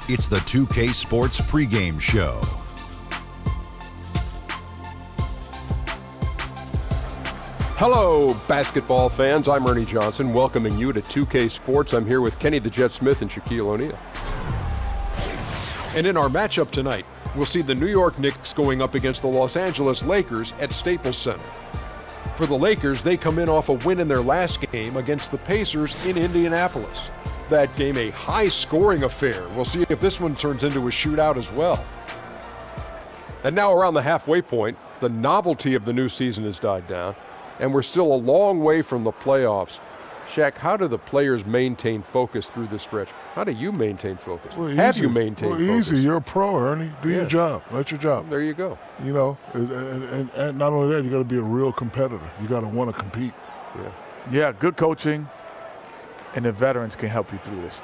It's the 2K Sports pregame show. Hello, basketball fans. I'm Ernie Johnson, welcoming you to 2K Sports. I'm here with Kenny the Jet Smith and Shaquille O'Neal. And in our matchup tonight, we'll see the New York Knicks going up against the Los Angeles Lakers at Staples Center. For the Lakers, they come in off a win in their last game against the Pacers in Indianapolis. That game a high-scoring affair. We'll see if this one turns into a shootout as well. And now around the halfway point, the novelty of the new season has died down, and we're still a long way from the playoffs. Shaq, how do the players maintain focus through this stretch? How do you maintain focus? Well, Have you maintained focus? Easy. You're a pro, Ernie. Do your job. That's your job. There you go. You know, and not only that, you got to be a real competitor. You got to want to compete. Yeah, good coaching, and the veterans can help you through this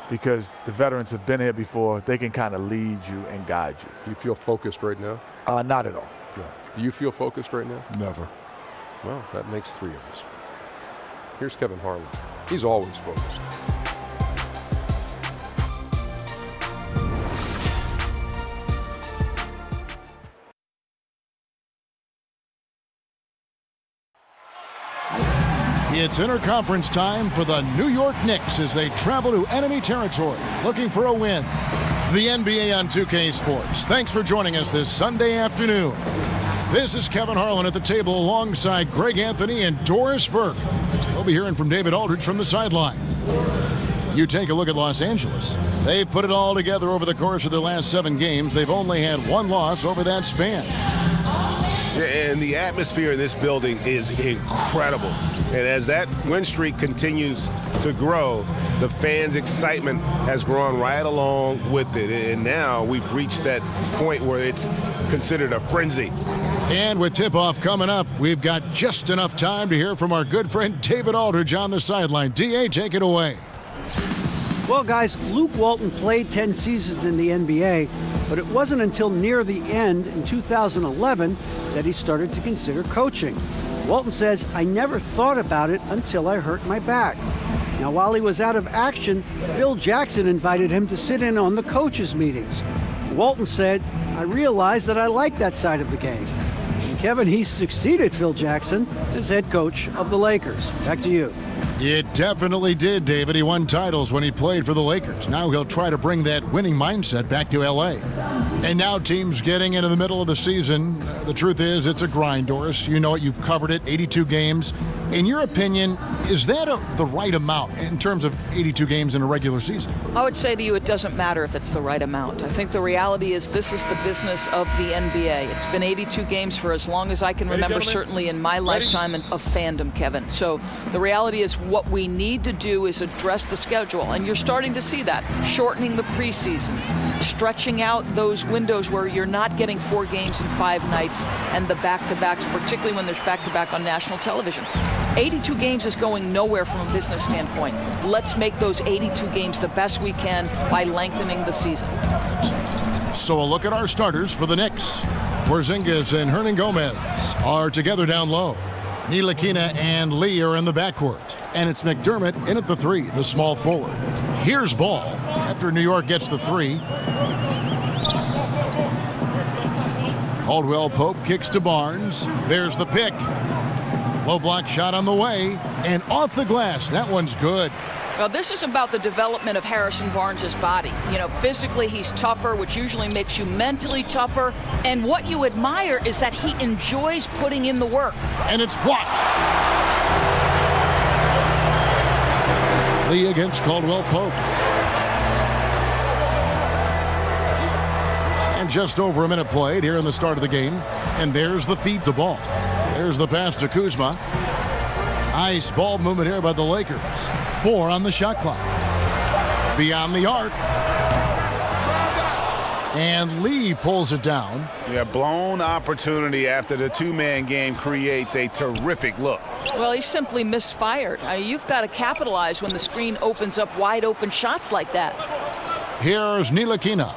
because the veterans have been here before. They can kind of lead you and guide you. Do you feel focused right now? Not at all. Yeah. Do you feel focused right now? Never. Well, that makes three of us. Here's Kevin Harlan. He's always focused. It's interconference time for the New York Knicks as they travel to enemy territory looking for a win. The NBA on 2K Sports. Thanks for joining us this Sunday afternoon. This is Kevin Harlan at the table alongside Greg Anthony and Doris Burke. We'll be hearing from David Aldridge from the sideline. You take a look at Los Angeles. They've put it all together over the course of their last 7 games. They've only had 1 loss over that span. And the atmosphere in this building is incredible. And as that win streak continues to grow, the fans' excitement has grown right along with it. And now we've reached that point where it's considered a frenzy. And with tip-off coming up, we've got just enough time to hear from our good friend David Aldridge on the sideline. D.A., take it away. Well, guys, Luke Walton played 10 seasons in the NBA, but it wasn't until near the end in 2011 that he started to consider coaching. Walton says, "I never thought about it until I hurt my back." Now, while he was out of action, Phil Jackson invited him to sit in on the coaches' meetings. Walton said, "I realized that I like that side of the game." And Kevin, he succeeded Phil Jackson as head coach of the Lakers. Back to you. It definitely did, David. He won titles when he played for the Lakers. Now he'll try to bring that winning mindset back to L.A. And now teams getting into the middle of the season. The truth is, it's a grind, Doris. You know it. You've covered it, 82 games. In your opinion, is that the right amount in terms of 82 games in a regular season? I would say to you, it doesn't matter if it's the right amount. I think the reality is this is the business of the NBA. It's been 82 games for as long as I can remember, certainly in my lifetime of fandom, Kevin. So the reality is what we need to do is address the schedule, and you're starting to see that. Shortening the preseason, stretching out those windows where you're not getting 4 games in 5 nights and the back-to-backs, particularly when there's back-to-back on national television. 82 games is going nowhere from a business standpoint. Let's make those 82 games the best we can by lengthening the season. So a look at our starters for the Knicks. Porzingis and Hernangomez are together down low. Ntilikina and Lee are in the backcourt. And it's McDermott in at the 3, the small forward. Here's Ball after New York gets the 3. Caldwell Pope kicks to Barnes. There's the pick. Low block shot on the way. And off the glass. That one's good. Well, this is about the development of Harrison Barnes' body. You know, physically he's tougher, which usually makes you mentally tougher. And what you admire is that he enjoys putting in the work. And it's blocked. Lee against Caldwell Pope. And just over a minute played here in the start of the game. And there's the feed to Ball. There's the pass to Kuzma. Nice ball movement here by the Lakers. 4 on the shot clock. Beyond the arc. And Lee pulls it down. Yeah, blown opportunity after the 2-man game creates a terrific look. Well, he simply misfired. You've got to capitalize when the screen opens up wide open shots like that. Here's Ntilikina.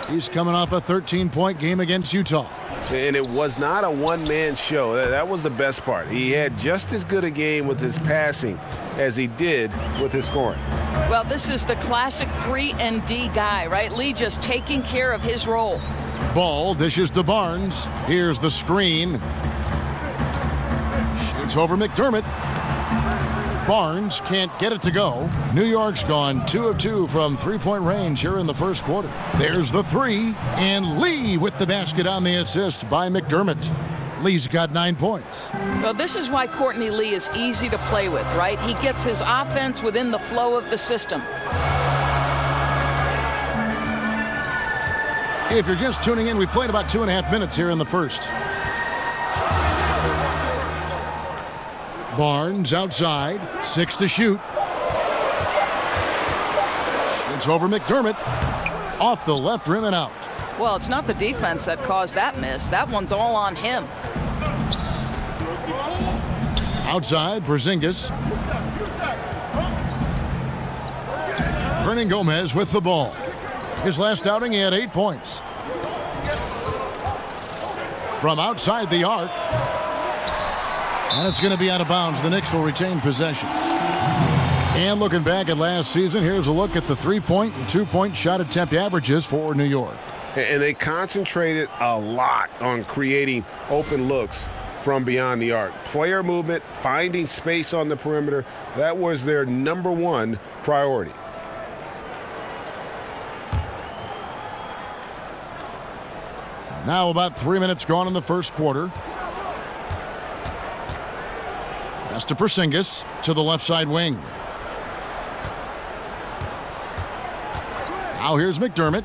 He's coming off a 13-point game against Utah. And it was not a one-man show. That was the best part. He had just as good a game with his passing as he did with his scoring. Well, this is the classic 3-and-D guy, right? Lee just taking care of his role. Ball dishes to Barnes. Here's the screen. Shoots over McDermott. Barnes can't get it to go. New York's gone 2 of 2 from three-point range here in the first quarter. There's the three, and Lee with the basket on the assist by McDermott. Lee's got 9 points. Well, this is why Courtney Lee is easy to play with, right? He gets his offense within the flow of the system. If you're just tuning in, we've played about 2.5 minutes here in the first. Barnes outside, 6 to shoot. Shoots over McDermott. Off the left rim and out. Well, it's not the defense that caused that miss. That one's all on him. Outside, Porzingis. Hernan Gomez with the ball. His last outing, he had 8 points. From outside the arc. And it's going to be out of bounds. The Knicks will retain possession. And looking back at last season, here's a look at the 3-point and 2-point shot attempt averages for New York. And they concentrated a lot on creating open looks from beyond the arc. Player movement, finding space on the perimeter, that was their #1 priority. Now about 3 minutes gone in the first quarter. Pass to Porzingis to the left side wing. Now here's McDermott.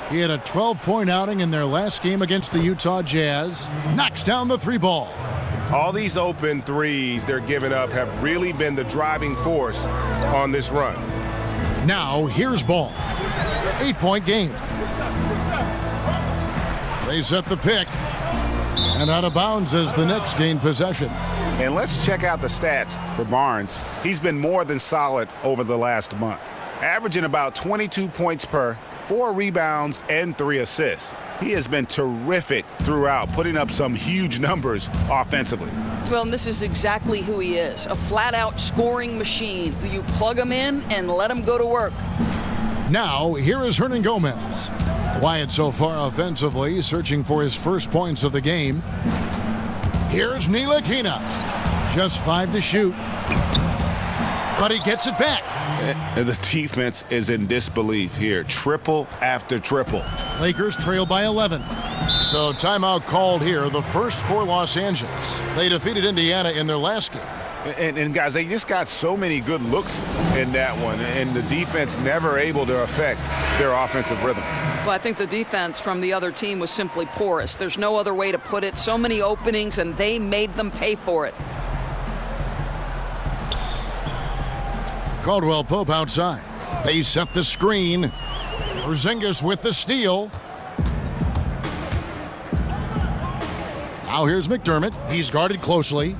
He had a 12-point outing in their last game against the Utah Jazz. Knocks down the 3 ball. All these open threes they're giving up have really been the driving force on this run. Now here's Ball. 8-point game. They set the pick. And out of bounds as the Knicks gain possession. And let's check out the stats for Barnes. He's been more than solid over the last month, averaging about 22 points per, 4 rebounds, and 3 assists. He has been terrific throughout, putting up some huge numbers offensively. Well, and this is exactly who he is, a flat-out scoring machine. You plug him in and let him go to work. Now, here is Hernan Gomez. Quiet so far offensively, searching for his first points of the game. Here's Ntilikina. Just 5 to shoot. But he gets it back. And the defense is in disbelief here. Triple after triple. Lakers trail by 11. So timeout called here, the first for Los Angeles. They defeated Indiana in their last game. And guys, they just got so many good looks in that one, and the defense never able to affect their offensive rhythm. Well, I think the defense from the other team was simply porous. There's no other way to put it. So many openings, and they made them pay for it. Caldwell Pope outside. They set the screen. Porzingis with the steal. Now here's McDermott. He's guarded closely.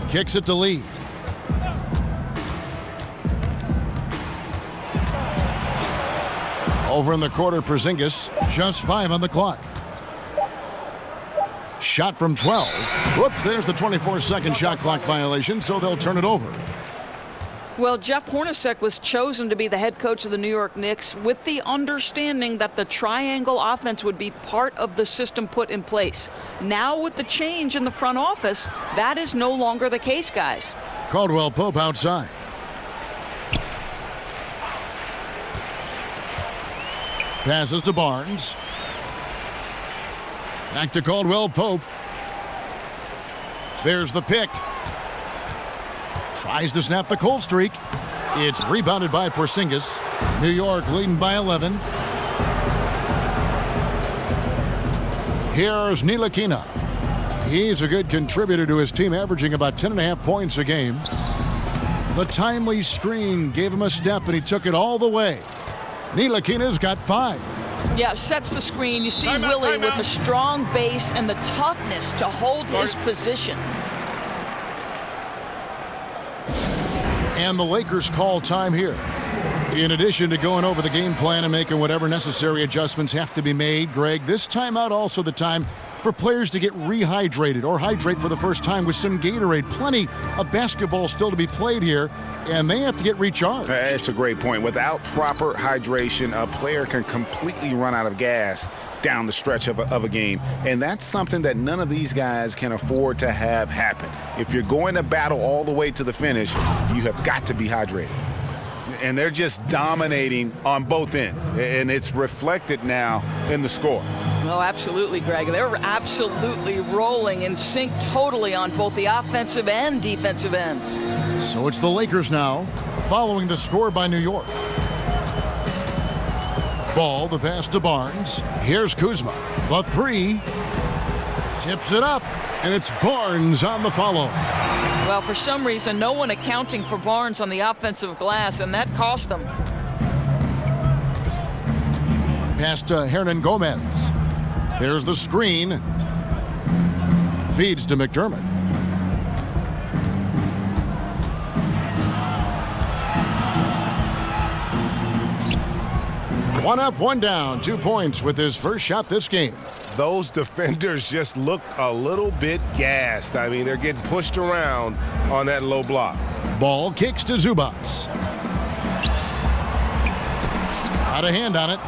Kicks it to Lee. Over in the quarter, Porzingis. Just 5 on the clock. Shot from 12. Whoops, there's the 24-second shot clock violation, so they'll turn it over. Well, Jeff Hornacek was chosen to be the head coach of the New York Knicks with the understanding that the triangle offense would be part of the system put in place. Now, with the change in the front office, that is no longer the case, guys. Caldwell Pope outside. Passes to Barnes. Back to Caldwell Pope. There's the pick. Tries to snap the cold streak. It's rebounded by Porzingis. New York leading by 11. Here's Ntilikina. He's a good contributor to his team, averaging about 10.5 points a game. The timely screen gave him a step, and he took it all the way. Ntilikina's got 5. Yeah, sets the screen. You see Willie with the strong base and the toughness to hold his position. And the Lakers call time here. In addition to going over the game plan and making whatever necessary adjustments have to be made, Greg, this timeout also the time for players to get rehydrated or hydrate for the first time with some Gatorade. Plenty of basketball still to be played here, and they have to get recharged. It's a great point. Without proper hydration, a player can completely run out of gas down the stretch of a game. And that's something that none of these guys can afford to have happen. If you're going to battle all the way to the finish, you have got to be hydrated. And they're just dominating on both ends. And it's reflected now in the score. No, absolutely, Greg. They're absolutely rolling in sync totally on both the offensive and defensive ends. So it's the Lakers now, following the score by New York. Ball, the pass to Barnes. Here's Kuzma. The three. Tips it up, and it's Barnes on the follow. Well, for some reason, no one accounting for Barnes on the offensive glass, and that cost them. Pass to Hernan Gomez. There's the screen. Feeds to McDermott. One up, one down. 2 points with his first shot this game. Those defenders just look a little bit gassed. I mean, they're getting pushed around on that low block. Ball kicks to Zubac. Out of hand on it.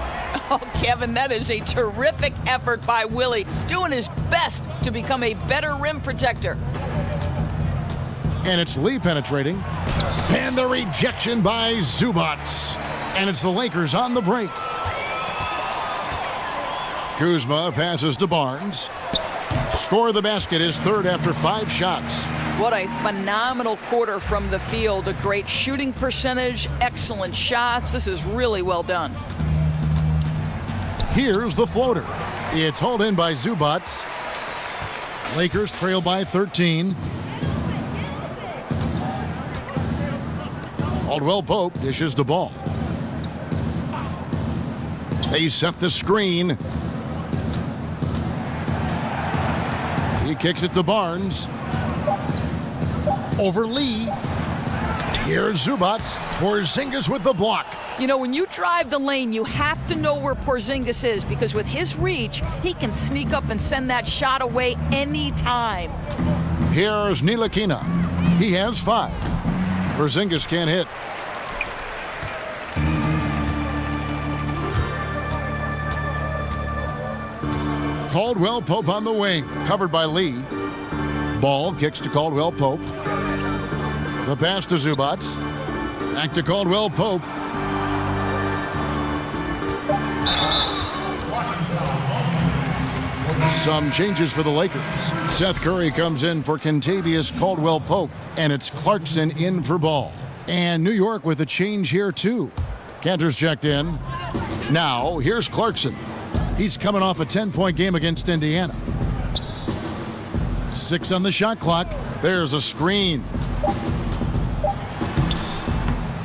Oh, Kevin, that is a terrific effort by Willie, doing his best to become a better rim protector. And it's Lee penetrating. And the rejection by Zubac. And it's the Lakers on the break. Kuzma passes to Barnes. Score the basket, his third after 5 shots. What a phenomenal quarter from the field. A great shooting percentage, excellent shots. This is really well done. Here's the floater. It's hauled in by Zubac. Lakers trail by 13. Caldwell Pope dishes the ball. They set the screen. He kicks it to Barnes. Over Lee. Here's Zubac. Porzingis with the block. You know, when you drive the lane, you have to know where Porzingis is, because with his reach, he can sneak up and send that shot away anytime. Here's Ntilikina. He has 5. Porzingis can't hit. Caldwell Pope on the wing, covered by Lee. Ball kicks to Caldwell Pope. The pass to Zubac. Back to Caldwell Pope. Some changes for the Lakers. Seth Curry comes in for Kentavious Caldwell Pope, and it's Clarkson in for Ball. And New York with a change here, too. Cantor's checked in. Now, here's Clarkson. He's coming off a 10-point game against Indiana. 6 on the shot clock. There's a screen.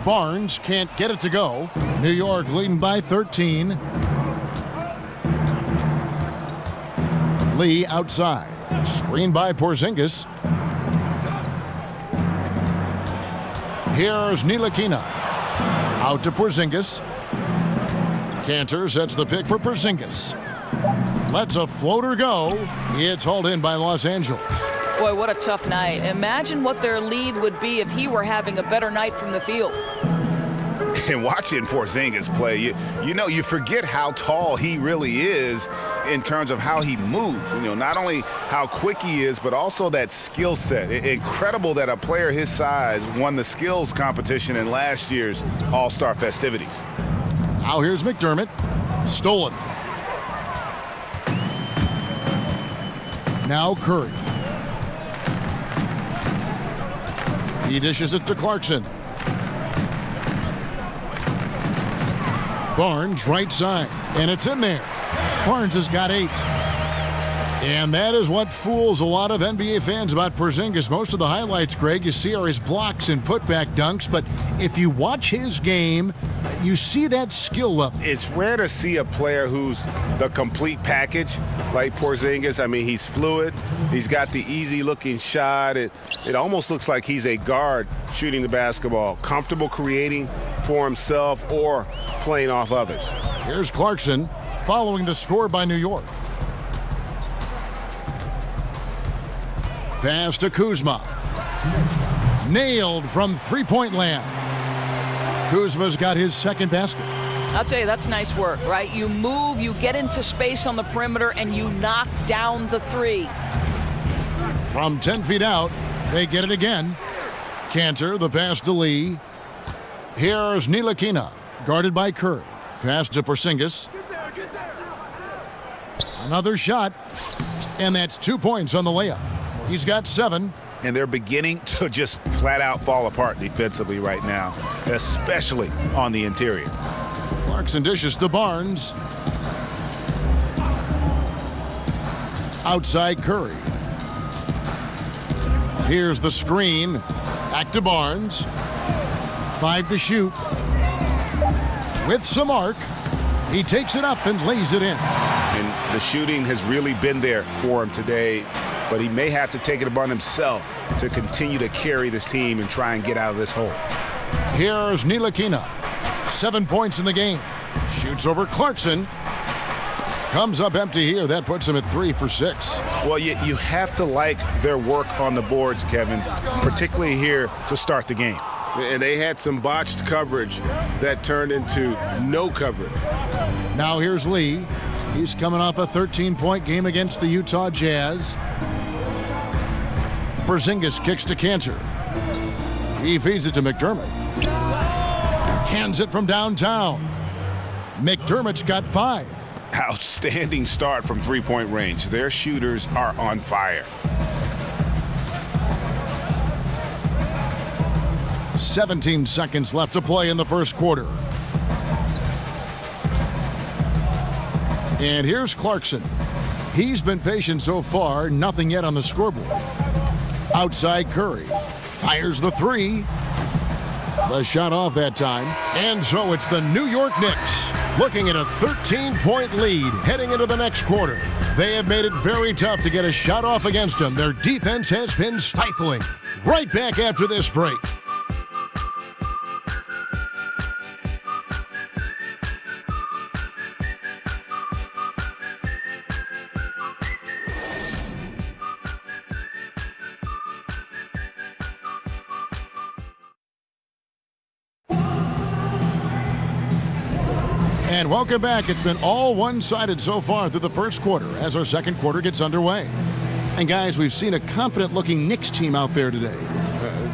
Barnes can't get it to go. New York leading by 13. Lee outside. Screen by Porzingis. Here's Ntilikina. Out to Porzingis. Cantor sets the pick for Porzingis. Lets a floater go. It's hauled in by Los Angeles. Boy, what a tough night. Imagine what their lead would be if he were having a better night from the field. And watching Porzingis play, you forget how tall he really is in terms of how he moves. Not only how quick he is, but also that skill set. Incredible that a player his size won the skills competition in last year's All-Star festivities. Now here's McDermott. Stolen. Now Curry. He dishes it to Clarkson. Barnes right side, and it's in there. Barnes has got 8. And that is what fools a lot of NBA fans about Porzingis. Most of the highlights, Greg, you see are his blocks and putback dunks, but if you watch his game, you see that skill level. It's rare to see a player who's the complete package like Porzingis. I mean, he's fluid. He's got the easy-looking shot. It almost looks like he's a guard shooting the basketball, comfortable creating for himself or playing off others. Here's Clarkson following the score by New York. Pass to Kuzma. Nailed from three-point land. Kuzma's got his second basket. I'll tell you, that's nice work, right? You move, you get into space on the perimeter, and you knock down the three. From 10 feet out, they get it again. Cantor, the pass to Lee. Here's Ntilikina, guarded by Curry. Pass to Porzingis. Another shot, and that's 2 points on the layup. He's got 7. And they're beginning to just flat out fall apart defensively right now, especially on the interior. Clarkson dishes to Barnes. Outside Curry. Here's the screen. Back to Barnes. 5 to shoot. With some arc, he takes it up and lays it in. And the shooting has really been there for him today, but he may have to take it upon himself to continue to carry this team and try and get out of this hole. Here's Ntilikina. 7 points in the game. Shoots over Clarkson. Comes up empty here. That puts him at 3 for 6. Well, you have to like their work on the boards, Kevin, particularly here to start the game. And they had some botched coverage that turned into no coverage. Now here's Lee. He's coming off a 13-point game against the Utah Jazz. Porzingis kicks to Cantor. He feeds it to McDermott. Cans it from downtown. McDermott's got 5. Outstanding start from three-point range. Their shooters are on fire. 17 seconds left to play in the first quarter. And here's Clarkson. He's been patient so far, nothing yet on the scoreboard. Outside Curry. Fires the 3. The shot off that time. And so it's the New York Knicks looking at a 13-point lead heading into the next quarter. They have made it very tough to get a shot off against them. Their defense has been stifling. Right back after this break. And welcome back. It's been all one-sided so far through the first quarter as our second quarter gets underway. And guys, we've seen a confident-looking Knicks team out there today.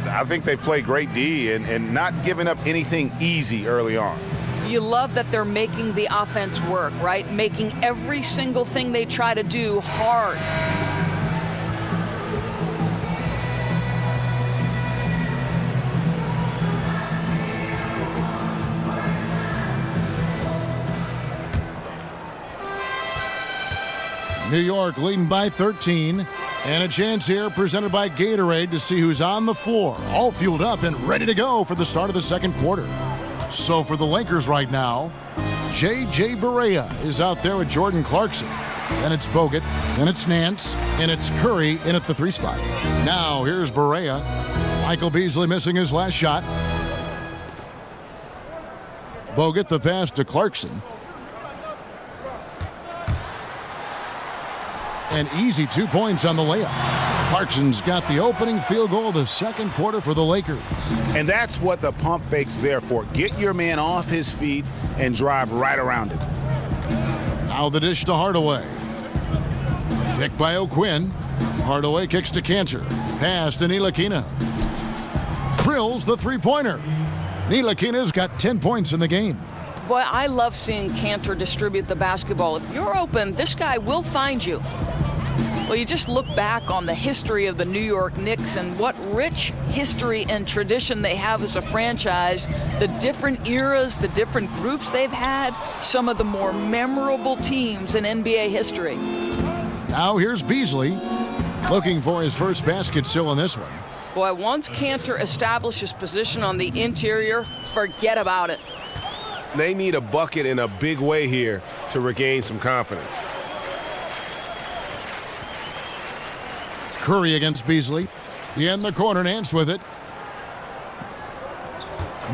I think they play great D and not giving up anything easy early on. You love that they're making the offense work, right? Making every single thing they try to do hard. New York leading by 13. And a chance here presented by Gatorade to see who's on the floor. All fueled up and ready to go for the start of the second quarter. So for the Lakers right now, J.J. Barea is out there with Jordan Clarkson. Then it's Bogut, then it's Nance, and it's Curry in at the 3 spot. Now here's Barea. Michael Beasley missing his last shot. Bogut the pass to Clarkson. An easy 2 points on the layup. Clarkson's got the opening field goal of the second quarter for the Lakers. And that's what the pump fake's there for. Get your man off his feet and drive right around it. Now the dish to Hardaway. Kick by O'Quinn. Hardaway kicks to Cantor. Pass to Ntilikina. Drills the three-pointer. Ntilikina's got 10 points in the game. Boy, I love seeing Cantor distribute the basketball. If you're open, this guy will find you. Well, you just look back on the history of the New York Knicks and what rich history and tradition they have as a franchise, the different eras, the different groups they've had, some of the more memorable teams in NBA history. Now here's Beasley looking for his first basket still in this one. Boy, once Cantor establishes position on the interior, forget about it. They need a bucket in a big way here to regain some confidence. Curry against Beasley. In the corner, Nance with it.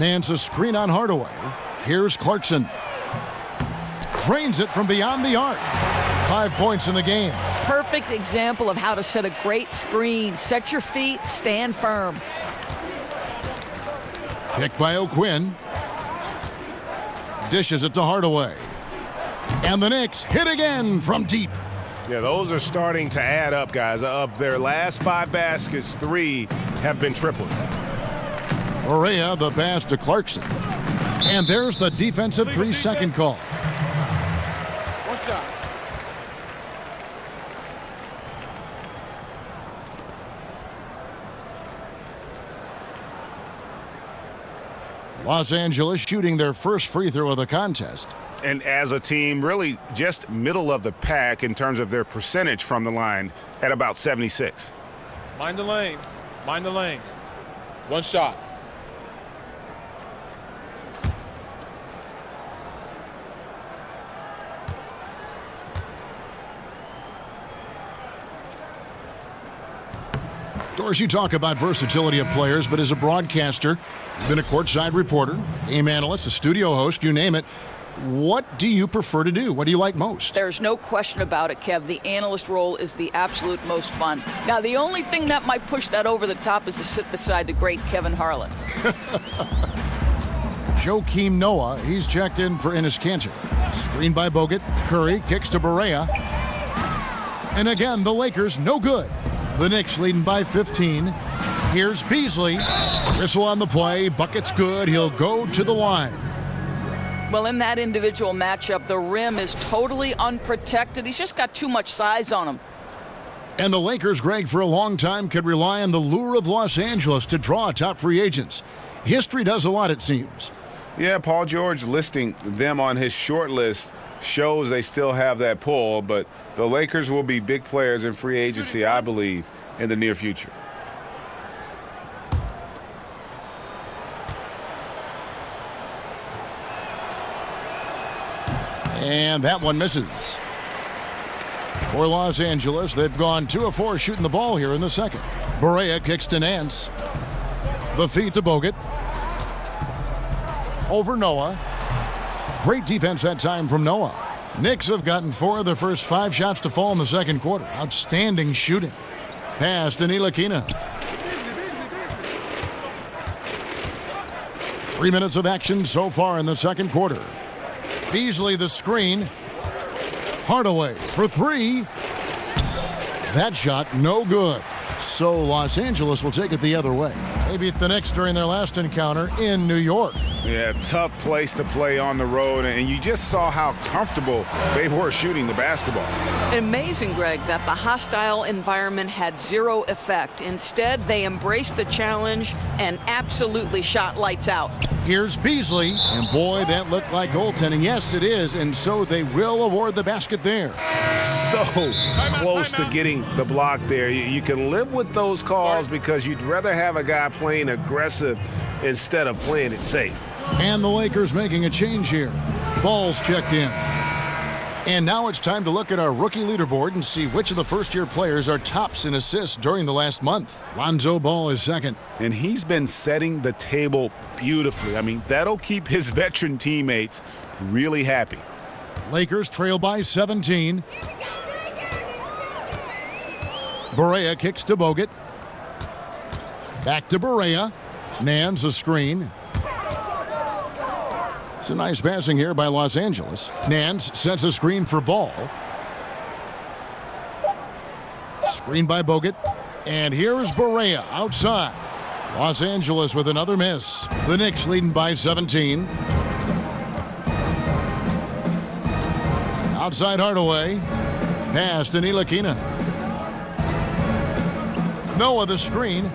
Nance a screen on Hardaway. Here's Clarkson. Drains it from beyond the arc. 5 points in the game. perfect example of how to set a great screen. Set your feet, stand firm. Picked by O'Quinn. Dishes it to Hardaway. And the Knicks hit again from deep. Yeah, those are starting to add up, guys. Of their last 5 baskets, 3 have been tripled. Barea, the pass to Clarkson. And there's the defensive 3-second call. One shot. Los Angeles shooting their first free throw of the contest. And as a team, really just middle of the pack in terms of their percentage from the line at about 76. Mind the lanes. Mind the lanes. One shot. Doris, you talk about versatility of players, but as a broadcaster, you've been a courtside reporter, game analyst, a studio host, you name it. What do you prefer to do? What do you like most? There's no question about it, Kev. The analyst role is the absolute most fun. Now, the only thing that might push that over the top is to sit beside the great Kevin Harlan. Joakim Noah, he's checked in for Enes Kanter. Screen by Bogut. Curry kicks to Barea. And again, the Lakers no good. The Knicks leading by 15. Here's Beasley. Whistle on the play. Bucket's good. He'll go to the line. Well, in that individual matchup, the rim is totally unprotected. He's just got too much size on him. And the Lakers, Greg, for a long time could rely on the lure of Los Angeles to draw top free agents. History does a lot, it seems. Yeah, Paul George listing them on his short list shows they still have that pull, but the Lakers will be big players in free agency, I believe, in the near future. And that one misses. For Los Angeles, they've gone 2 of 4 shooting the ball here in the second. Barea kicks to Nance. The feed to Bogut. Over Noah. Great defense that time from Noah. Knicks have gotten 4 of their first 5 shots to fall in the second quarter. Outstanding shooting. Pass to Ntilikina. 3 minutes of action so far in the second quarter. Beasley the screen. Hardaway for 3. That shot no good. So Los Angeles will take it the other way. They beat the Knicks during their last encounter in New York. Yeah, tough place to play on the road, and you just saw how comfortable they were shooting the basketball. Amazing, Greg, that the hostile environment had 0 effect. Instead, they embraced the challenge and absolutely shot lights out. Here's Beasley, and boy, that looked like goaltending. Yes, it is, and so they will award the basket there. So close to getting the block there. You can live with those calls because you'd rather have a guy playing aggressive instead of playing it safe. And the Lakers making a change here. Ball's checked in. And now it's time to look at our rookie leaderboard and see which of the first-year players are tops in assists during the last month. Lonzo Ball is second. And he's been setting the table beautifully. I mean, that'll keep his veteran teammates really happy. Lakers trail by 17. Barea kicks to Bogut. Back to Barea. Nance a screen. It's a nice passing here by Los Angeles. Nance sets a screen for Ball. Screen by Bogut. And here's Barea outside. Los Angeles with another miss. The Knicks leading by 17. Outside Hardaway. Pass to Ntilikina. Noah the screen.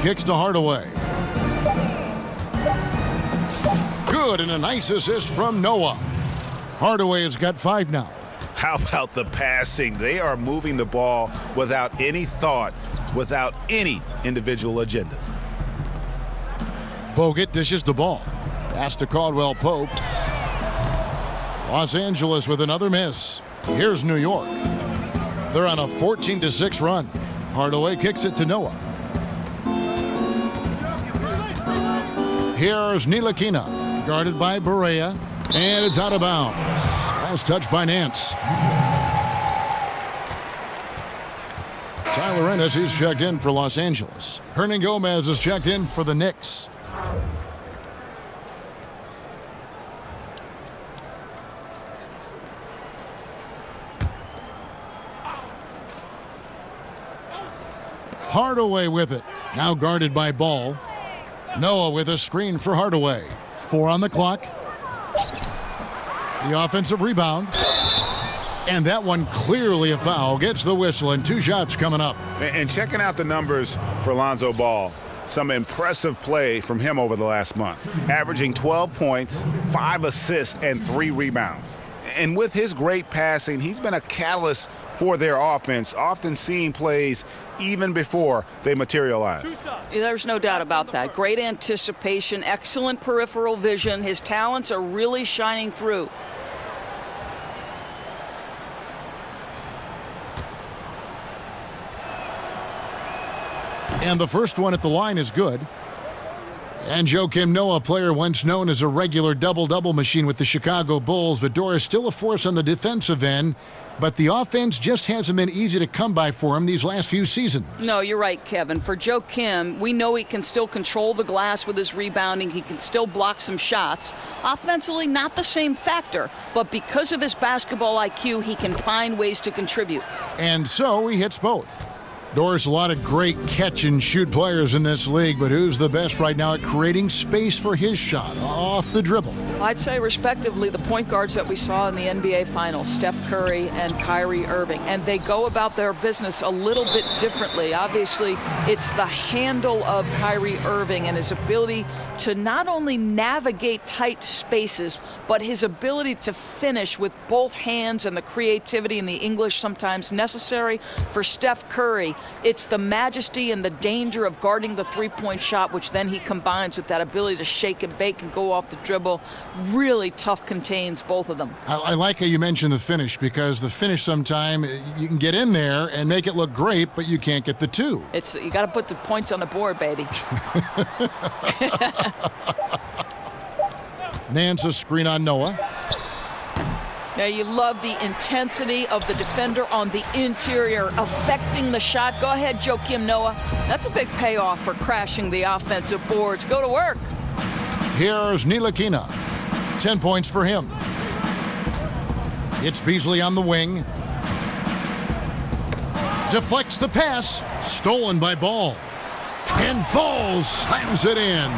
Kicks to Hardaway. Good, and a nice assist from Noah. Hardaway has got 5 now. How about the passing? They are moving the ball without any thought, without any individual agendas. Bogut dishes the ball. Pass to Caldwell Pope. Los Angeles with another miss. Here's New York. They're on a 14-6 run. Hardaway kicks it to Noah. Here's Ntilikina, guarded by Barea, and it's out of bounds. Ball's touched by Nance. Tyler Ennis is checked in for Los Angeles. Hernan Gomez is checked in for the Knicks. Hardaway with it. Now guarded by Ball. Noah with a screen for Hardaway. 4 on the clock. The offensive rebound. And that one clearly a foul. Gets the whistle and 2 shots coming up. And checking out the numbers for Lonzo Ball. Some impressive play from him over the last month. Averaging 12 points, 5 assists, and 3 rebounds. And with his great passing, he's been a catalyst for their offense, often seeing plays even before they materialize. There's no doubt about that. Great anticipation, excellent peripheral vision. His talents are really shining through. And the first one at the line is good. And Joakim Noah, player once known as a regular double-double machine with the Chicago Bulls, but Doris still a force on the defensive end. But the offense just hasn't been easy to come by for him these last few seasons. No, you're right, Kevin. For Joakim, we know he can still control the glass with his rebounding. He can still block some shots. Offensively, not the same factor. But because of his basketball IQ, he can find ways to contribute. And so he hits both. Doris, a lot of great catch-and-shoot players in this league, but who's the best right now at creating space for his shot off the dribble? I'd say, respectively, the point guards that we saw in the NBA Finals, Steph Curry and Kyrie Irving. And they go about their business a little bit differently. Obviously, it's the handle of Kyrie Irving and his ability to not only navigate tight spaces, but his ability to finish with both hands and the creativity and the English sometimes necessary. For Steph Curry, it's the majesty and the danger of guarding the three-point shot, which then he combines with that ability to shake and bake and go off the dribble. Really tough contains both of them. I like how you mentioned the finish, because the finish sometime you can get in there and make it look great, but you can't get the two. You got to put the points on the board, baby. Nance, a screen on Noah. Yeah, you love the intensity of the defender on the interior, affecting the shot. Go ahead, Joakim Noah. That's a big payoff for crashing the offensive boards. Go to work. Here's Ntilikina. 10 points for him. It's Beasley on the wing. Deflects the pass. Stolen by Ball. And Ball slams it in.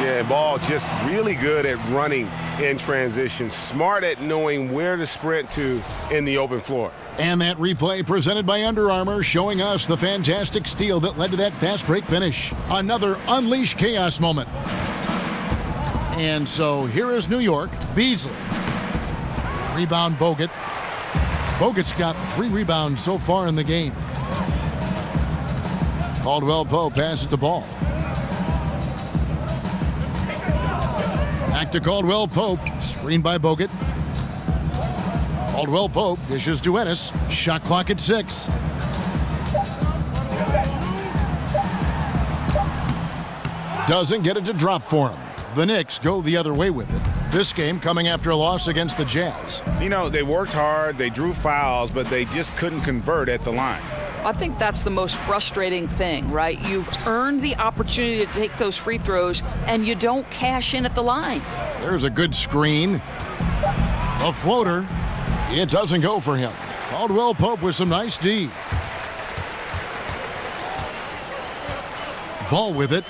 Yeah, Ball just really good at running in transition. Smart at knowing where to sprint to in the open floor. And that replay presented by Under Armour, showing us the fantastic steal that led to that fast break finish. Another Unleash Chaos moment. And so here is New York. Beasley. Rebound Bogut. Bogut's got 3 rebounds so far in the game. Caldwell Pope passes the ball. Back to Caldwell Pope. Screened by Bogut. Caldwell Pope dishes to Ennis. Shot clock at 6. Doesn't get it to drop for him. The Knicks go the other way with it. This game coming after a loss against the Jazz. You know, they worked hard, they drew fouls, but they just couldn't convert at the line. I think that's the most frustrating thing, right? You've earned the opportunity to take those free throws, and you don't cash in at the line. There's a good screen. A floater. It doesn't go for him. Caldwell Pope with some nice D. Ball with it.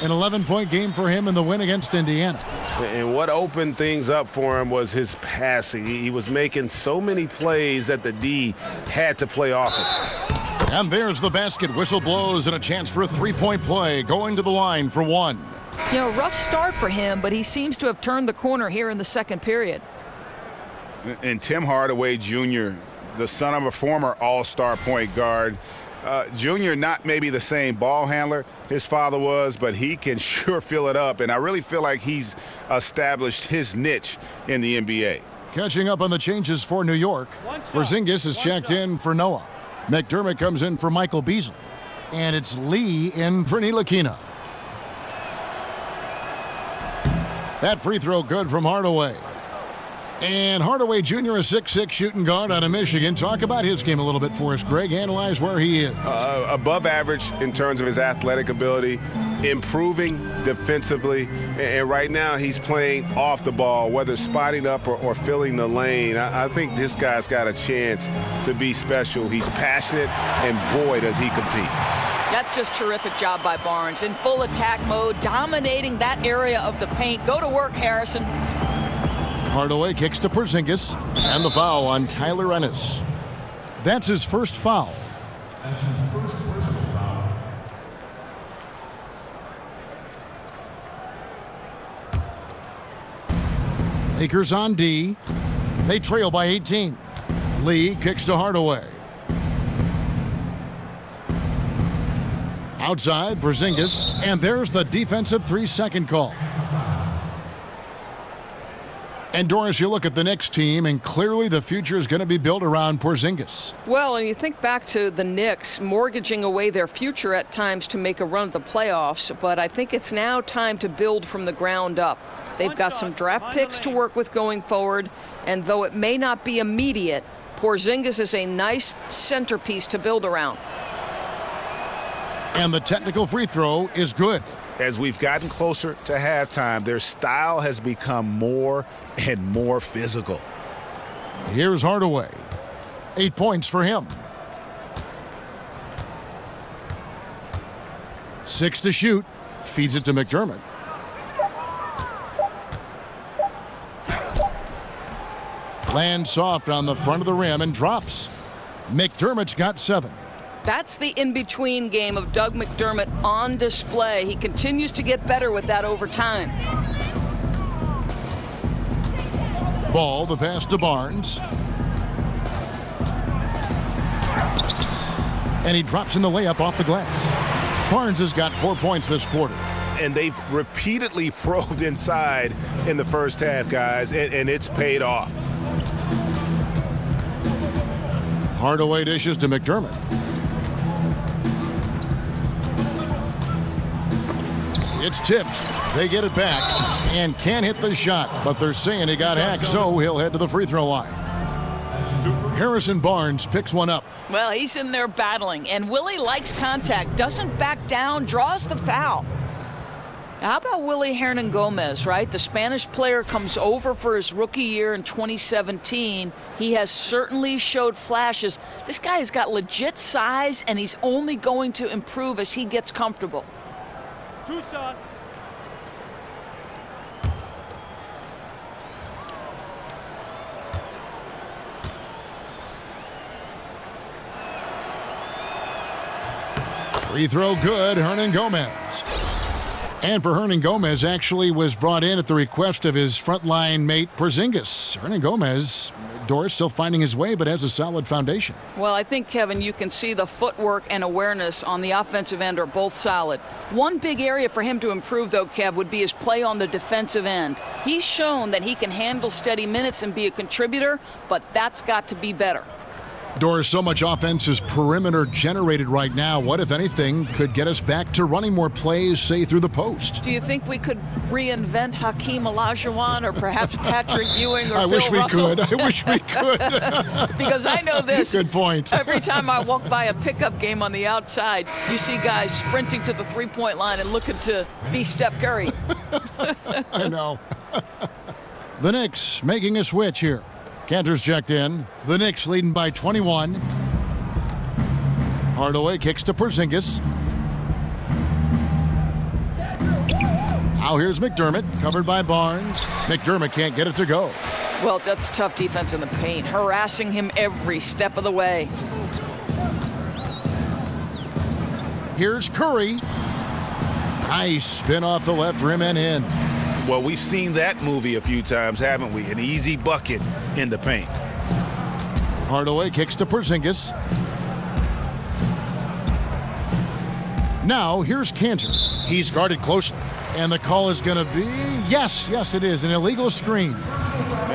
An 11-point game for him in the win against Indiana. And what opened things up for him was his passing. He was making so many plays that the D had to play off it. And there's the basket. Whistle blows and a chance for a three-point play. Going to the line for 1. You know, rough start for him, but he seems to have turned the corner here in the second period. And Tim Hardaway Jr., the son of a former all-star point guard, Junior, not maybe the same ball handler his father was, but he can sure fill it up. And I really feel like he's established his niche in the NBA. Catching up on the changes for New York. Porzingis is checked in for Noah. McDermott comes in for Michael Beasley. And it's Lee in for Ntilikina. That free throw good from Hardaway. And Hardaway Jr., a 6'6" shooting guard out of Michigan. Talk about his game a little bit for us, Greg. Analyze where he is. Above average in terms of his athletic ability, improving defensively, and right now he's playing off the ball, whether spotting up or filling the lane. I think this guy's got a chance to be special. He's passionate, and boy, does he compete. That's just terrific job by Barnes. In full attack mode, dominating that area of the paint. Go to work, Harrison. Hardaway kicks to Porzingis, and the foul on Tyler Ennis. That's his first foul. Lakers on D. They trail by 18. Lee kicks to Hardaway. Outside, Porzingis, and there's the defensive 3-second call. And Doris, you look at the Knicks team, and clearly the future is going to be built around Porzingis. Well, and you think back to the Knicks mortgaging away their future at times to make a run at the playoffs, but I think it's now time to build from the ground up. They've got some draft picks to work with going forward, and though it may not be immediate, Porzingis is a nice centerpiece to build around. And the technical free throw is good. As we've gotten closer to halftime, their style has become more and more physical. Here's Hardaway. 8 points for him. 6 to shoot. Feeds it to McDermott. Lands soft on the front of the rim and drops. McDermott's got 7. That's the in-between game of Doug McDermott on display. He continues to get better with that over time. Ball, the pass to Barnes. And he drops in the layup off the glass. Barnes has got 4 points this quarter. And they've repeatedly probed inside in the first half, guys, and it's paid off. Hardaway dishes to McDermott. It's tipped. They get it back and can't hit the shot, but they're saying he got hacked, so he'll head to the free throw line. Harrison Barnes picks one up. Well, he's in there battling, and Willie likes contact, doesn't back down, draws the foul. How about Willie Hernangomez, right? The Spanish player comes over for his rookie year in 2017. He has certainly showed flashes. This guy has got legit size, and he's only going to improve as he gets comfortable. Tucson. Free throw good, Hernangomez. And for Hernangomez, actually was brought in at the request of his frontline mate Porzingis. Hernangomez, Doris, still finding his way, but has a solid foundation. Well, I think, Kevin, you can see the footwork and awareness on the offensive end are both solid. One big area for him to improve, though, Kev, would be his play on the defensive end. He's shown that he can handle steady minutes and be a contributor, but that's got to be better. Doris, so much offense is perimeter generated right now. What, if anything, could get us back to running more plays, say, through the post? Do you think we could reinvent Hakeem Olajuwon or perhaps Patrick Ewing or I Bill wish we Russell? could. I wish we could. Because I know this. Good point. Every time I walk by a pickup game on the outside, you see guys sprinting to the three-point line and looking to be Steph Curry. I know. The Knicks making a switch here. Cantor's checked in. The Knicks leading by 21. Hardaway kicks to Porzingis. Now here's McDermott, covered by Barnes. McDermott can't get it to go. Well, that's tough defense in the paint, harassing him every step of the way. Here's Curry. Nice spin off the left rim and in. Well, we've seen that movie a few times, haven't we? An easy bucket in the paint. Hardaway kicks to Porzingis. Now, here's Cantor. He's guarded closely. And the call is going to be, yes, it is, an illegal screen.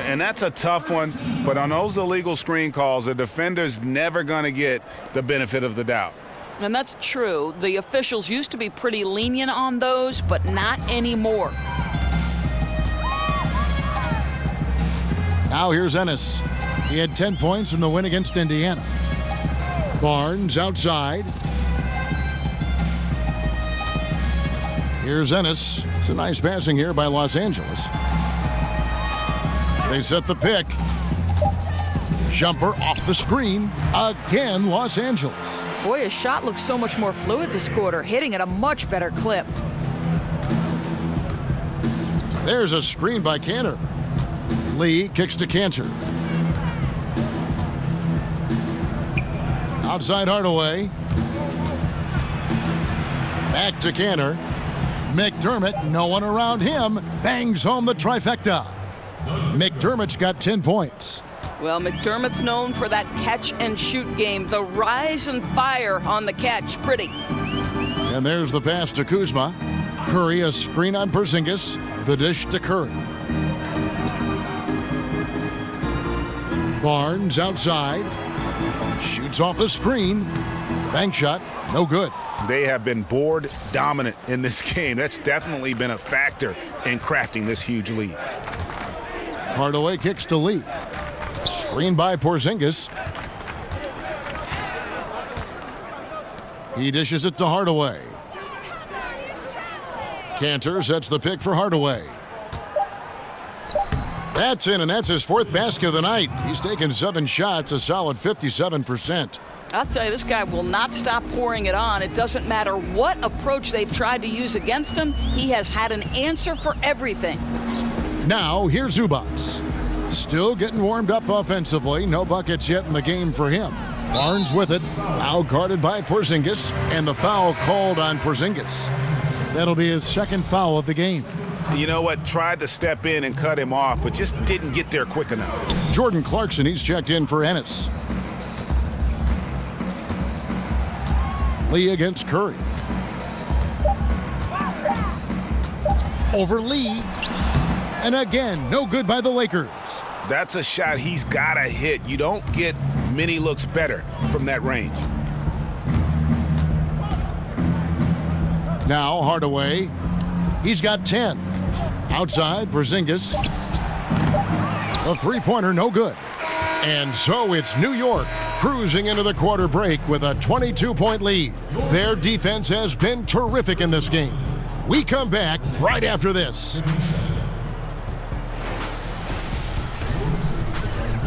And that's a tough one, but on those illegal screen calls, the defender's never going to get the benefit of the doubt. And that's true. The officials used to be pretty lenient on those, but not anymore. Now here's Ennis. He had 10 points in the win against Indiana. Barnes outside. Here's Ennis. It's a nice passing here by Los Angeles. They set the pick. Jumper off the screen. Again, Los Angeles. Boy, his shot looks so much more fluid this quarter, hitting at a much better clip. There's a screen by Cantor. Lee kicks to Cantor. Outside Hardaway. Back to Cantor. McDermott, no one around him, bangs home the trifecta. McDermott's got 10 points. Well, McDermott's known for that catch-and-shoot game. The rise and fire on the catch. Pretty. And there's the pass to Kuzma. Curry, a screen on Porzingis. The dish to Curry. Barnes outside. Shoots off the screen. Bank shot. No good. They have been board dominant in this game. That's definitely been a factor in crafting this huge lead. Hardaway kicks to Lee. Screen by Porzingis. He dishes it to Hardaway. Cantor sets the pick for Hardaway. That's in, and that's his 4th basket of the night. He's taken 7 shots, a solid 57%. I'll tell you, this guy will not stop pouring it on. It doesn't matter what approach they've tried to use against him. He has had an answer for everything. Now, here's Zubats. Still getting warmed up offensively. No buckets yet in the game for him. Barnes with it. Now guarded by Porzingis. And the foul called on Porzingis. That'll be his 2nd foul of the game. You know what? Tried to step in and cut him off, but just didn't get there quick enough. Jordan Clarkson, he's checked in for Ennis. Lee against Curry. Over Lee. And again, no good by the Lakers. That's a shot he's got to hit. You don't get many looks better from that range. Now Hardaway. He's got 10. Outside, Porzingis. The three-pointer, no good. And so it's New York cruising into the quarter break with a 22-point lead. Their defense has been terrific in this game. We come back right after this.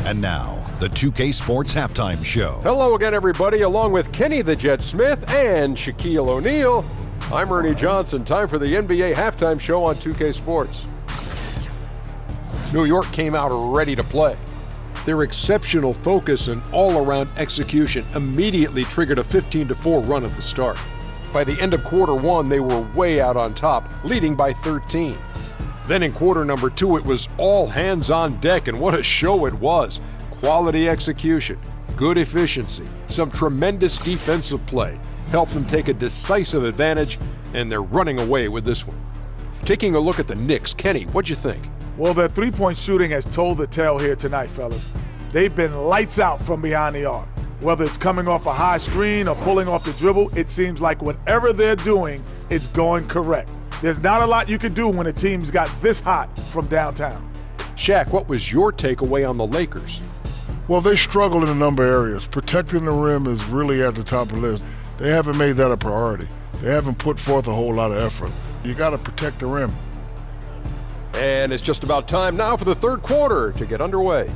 And now, the 2K Sports Halftime Show. Hello again, everybody. Along with Kenny the Jet Smith and Shaquille O'Neal, I'm Ernie Johnson. Time for the NBA Halftime Show on 2K Sports. New York came out ready to play. Their exceptional focus and all-around execution immediately triggered a 15-4 run at the start. By the end of quarter 1, they were way out on top, leading by 13. Then in quarter number 2, it was all hands on deck, and what a show it was. Quality execution, good efficiency, some tremendous defensive play helped them take a decisive advantage, and they're running away with this one. Taking a look at the Knicks, Kenny, what'd you think? Well, their three-point shooting has told the tale here tonight, fellas. They've been lights out from behind the arc. Whether it's coming off a high screen or pulling off the dribble, it seems like whatever they're doing, it's going correct. There's not a lot you can do when a team's got this hot from downtown. Shaq, what was your takeaway on the Lakers? Well, they struggle in a number of areas. Protecting the rim is really at the top of the list. They haven't made that a priority. They haven't put forth a whole lot of effort. You got to protect the rim. And it's just about time now for the third quarter to get underway.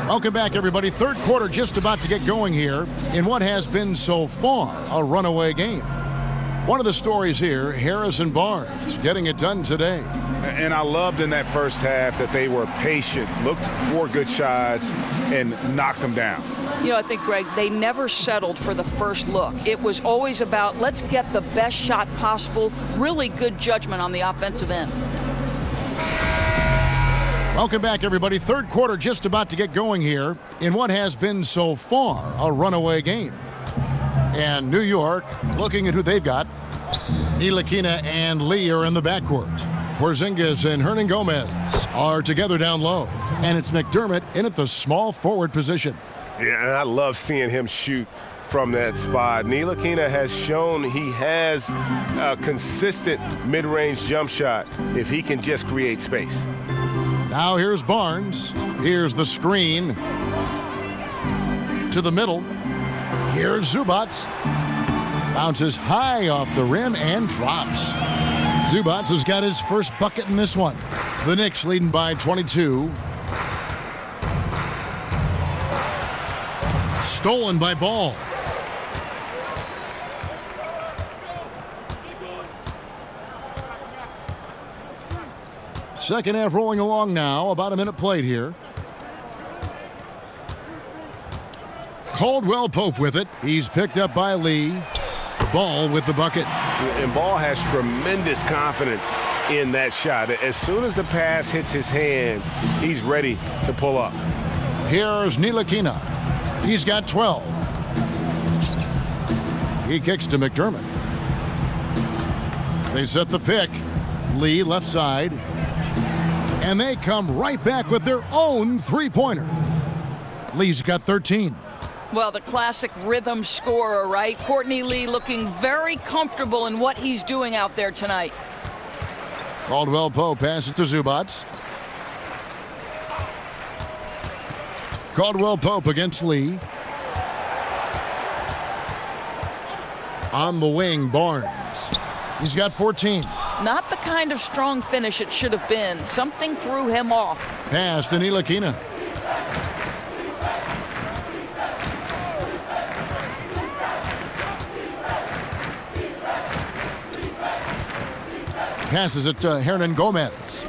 Welcome back, everybody. Third quarter just about to get going here in what has been so far a runaway game. One of the stories here, Harrison Barnes getting it done today. And I loved in that first half that they were patient, looked for good shots, and knocked them down. You know, I think, Greg, they never settled for the first look. It was always about, let's get the best shot possible. Really good judgment on the offensive end. Welcome back, everybody. Third quarter just about to get going here in what has been so far a runaway game. And New York looking at who they've got. Ntilikina and Lee are in the backcourt. Porzingis and Hernan Gomez are together down low. And it's McDermott in at the small forward position. Yeah, and I love seeing him shoot from that spot. Ntilikina has shown he has a consistent mid-range jump shot if he can just create space. Now here's Barnes. Here's the screen. To the middle. Here's Zubats. Bounces high off the rim and drops. Zubats has got his first bucket in this one. The Knicks leading by 22. Stolen by Ball. Second half rolling along now. About a minute played here. Caldwell Pope with it. He's picked up by Lee. Ball with the bucket. And Ball has tremendous confidence in that shot. As soon as the pass hits his hands, he's ready to pull up. Here's Ntilikina. He's got 12. He kicks to McDermott. They set the pick. Lee left side. And they come right back with their own three-pointer. Lee's got 13. Well, the classic rhythm scorer, right? Courtney Lee looking very comfortable in what he's doing out there tonight. Caldwell Pope passes to Zubats. Caldwell Pope against Lee. On the wing, Barnes. He's got 14. Not the kind of strong finish it should have been. Something threw him off. Pass to Ntilikina. Passes it to Hernan Gomez.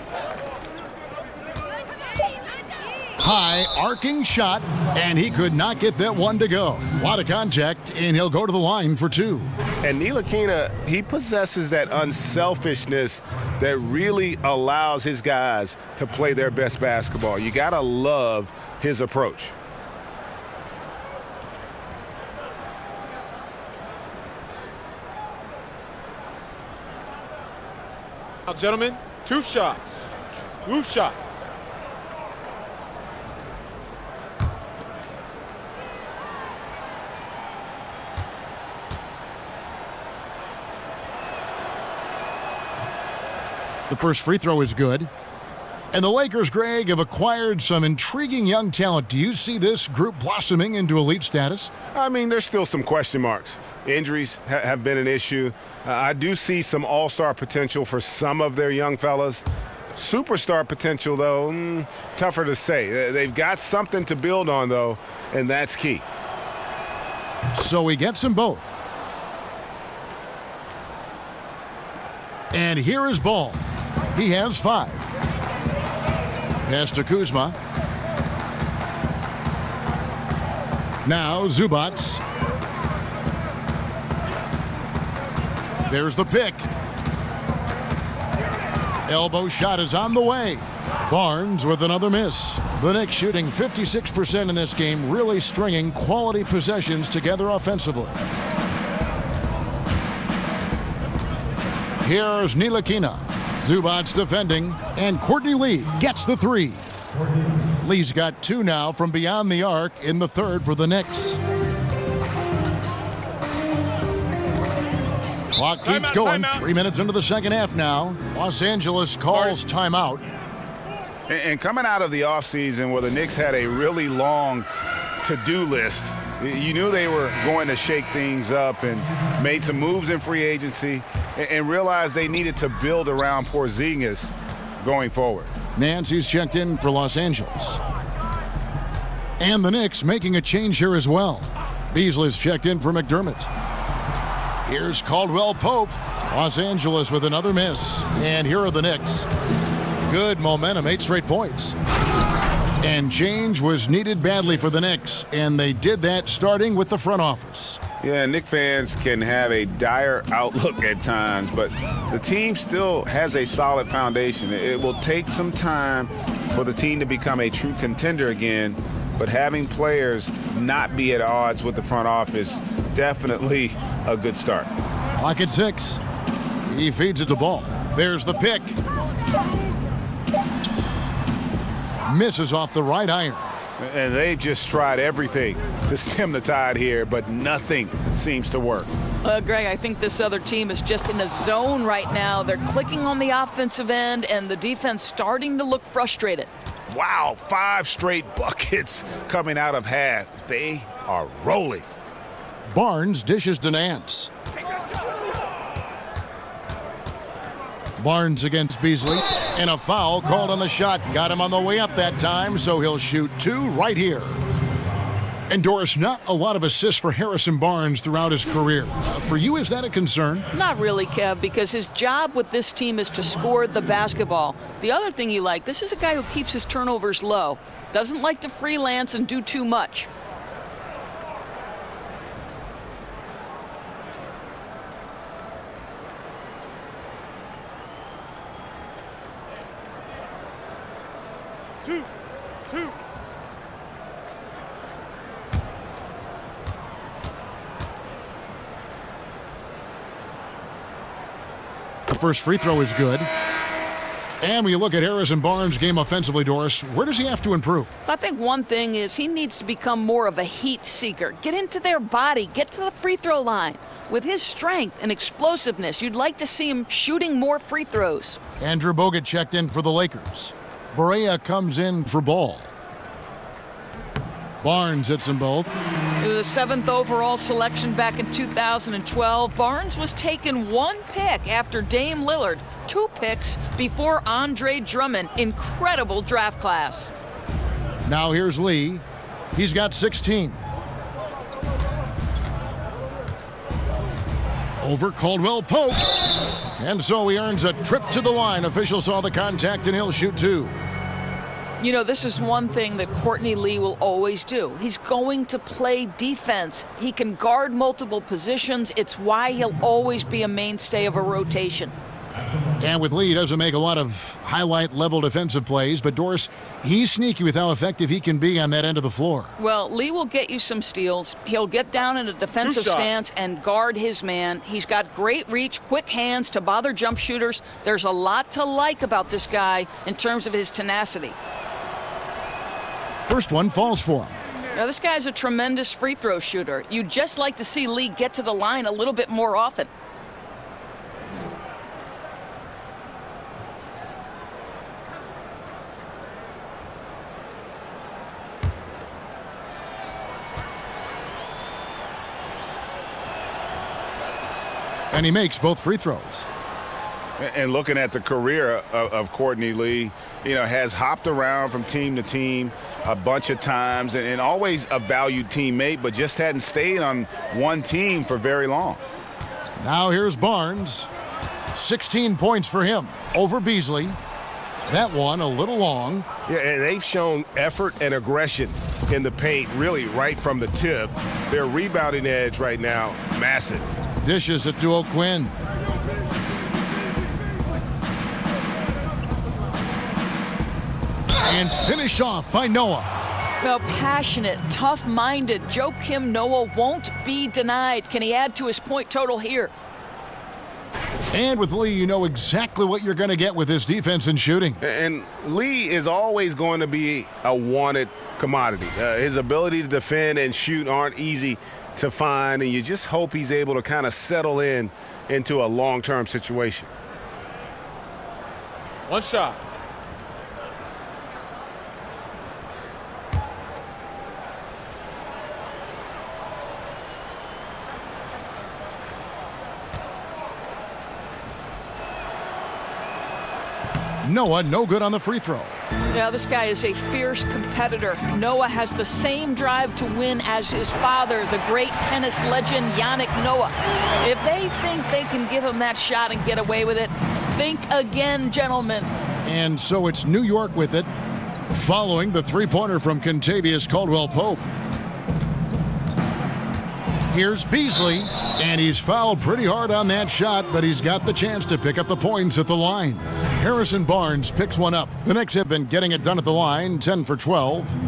High arcing shot, and he could not get that one to go. A lot of contact, and he'll go to the line for two. And Ntilikina, he possesses that unselfishness that really allows his guys to play their best basketball. You got to love his approach. Now, gentlemen, two shots. Two shots. The first free throw is good. And the Lakers, Greg, have acquired some intriguing young talent. Do you see this group blossoming into elite status? I mean, there's still some question marks. Injuries have been an issue. I do see some all-star potential for some of their young fellas. Superstar potential, though, tougher to say. They've got something to build on, though, and that's key. So he gets them both. And here is Ball. He has 5. Pass to Kuzma. Now Zubats. There's the pick. Elbow shot is on the way. Barnes with another miss. The Knicks shooting 56% in this game, really stringing quality possessions together offensively. Here's Ntilikina. Zubats defending, and Courtney Lee gets the 3. Lee's got 2 now from beyond the arc in the third for the Knicks. Clock keeps going. 3 minutes into the second half now. Los Angeles calls timeout. And coming out of the offseason where the Knicks had a really long to-do list, you knew they were going to shake things up and made some moves in free agency and realized they needed to build around Porzingis going forward. Nancy's checked in for Los Angeles. And the Knicks making a change here as well. Beasley's checked in for McDermott. Here's Caldwell Pope. Los Angeles with another miss. And here are the Knicks. Good momentum, 8 straight points. And change was needed badly for the Knicks, and they did that starting with the front office. Yeah, Knicks fans can have a dire outlook at times, but the team still has a solid foundation. It will take some time for the team to become a true contender again, but having players not be at odds with the front office, definitely a good start. Clock at 6. He feeds it to Ball. There's the pick. Misses off the right iron. And they've just tried everything to stem the tide here, but nothing seems to work. Greg, I think this other team is just in a zone right now. They're clicking on the offensive end, and the defense starting to look frustrated. Wow, 5 straight buckets coming out of half. They are rolling. Barnes dishes to Nance. Barnes against Beasley, and a foul called on the shot. Got him on the way up that time, so he'll shoot 2 right here. And Doris, not a lot of assists for Harrison Barnes throughout his career. For you, is that a concern? Not really, Kev, because his job with this team is to score the basketball. The other thing you like, this is a guy who keeps his turnovers low. Doesn't like to freelance and do too much. Two. The first free throw is good. And when you look at Harrison Barnes' game offensively, Doris, where does he have to improve? I think one thing is he needs to become more of a heat seeker. Get into their body, get to the free throw line. With his strength and explosiveness, you'd like to see him shooting more free throws. Andrew Bogut checked in for the Lakers. Barea comes in for Ball. Barnes hits them both. The 7th overall selection back in 2012, Barnes was taken 1 pick after Dame Lillard, 2 picks before Andre Drummond. Incredible draft class. Now here's Lee. He's got 16. Over Caldwell Pope. And so he earns a trip to the line. Officials saw the contact and he'll shoot 2. You know, this is one thing that Courtney Lee will always do. He's going to play defense. He can guard multiple positions. It's why he'll always be a mainstay of a rotation. And with Lee, he doesn't make a lot of highlight-level defensive plays, but Doris, he's sneaky with how effective he can be on that end of the floor. Well, Lee will get you some steals. He'll get down in a defensive stance and guard his man. He's got great reach, quick hands to bother jump shooters. There's a lot to like about this guy in terms of his tenacity. First one falls for him. Now, this guy's a tremendous free throw shooter. You'd just like to see Lee get to the line a little bit more often. And he makes both free throws. And looking at the career of Courtney Lee, has hopped around from team to team a bunch of times and always a valued teammate, but just hadn't stayed on one team for very long. Now here's Barnes. 16 points for him over Beasley. That one a little long. Yeah, and they've shown effort and aggression in the paint, really right from the tip. Their rebounding edge right now, massive. Dishes it to O'Quinn. And finished off by Noah. Well, passionate, tough-minded, Joakim Noah won't be denied. Can he add to his point total here? And with Lee, you know exactly what you're going to get with his defense and shooting. And Lee is always going to be a wanted commodity. His ability to defend and shoot aren't easy to find, and you just hope he's able to kind of settle into a long-term situation. One shot. Noah, no good on the free throw. Yeah, this guy is a fierce competitor. Noah has the same drive to win as his father, the great tennis legend Yannick Noah. If they think they can give him that shot and get away with it, think again, gentlemen. And so it's New York with it, following the three-pointer from Kentavious Caldwell-Pope. Here's Beasley, and he's fouled pretty hard on that shot, but he's got the chance to pick up the points at the line. Harrison Barnes picks one up. The Knicks have been getting it done at the line, 10 for 12.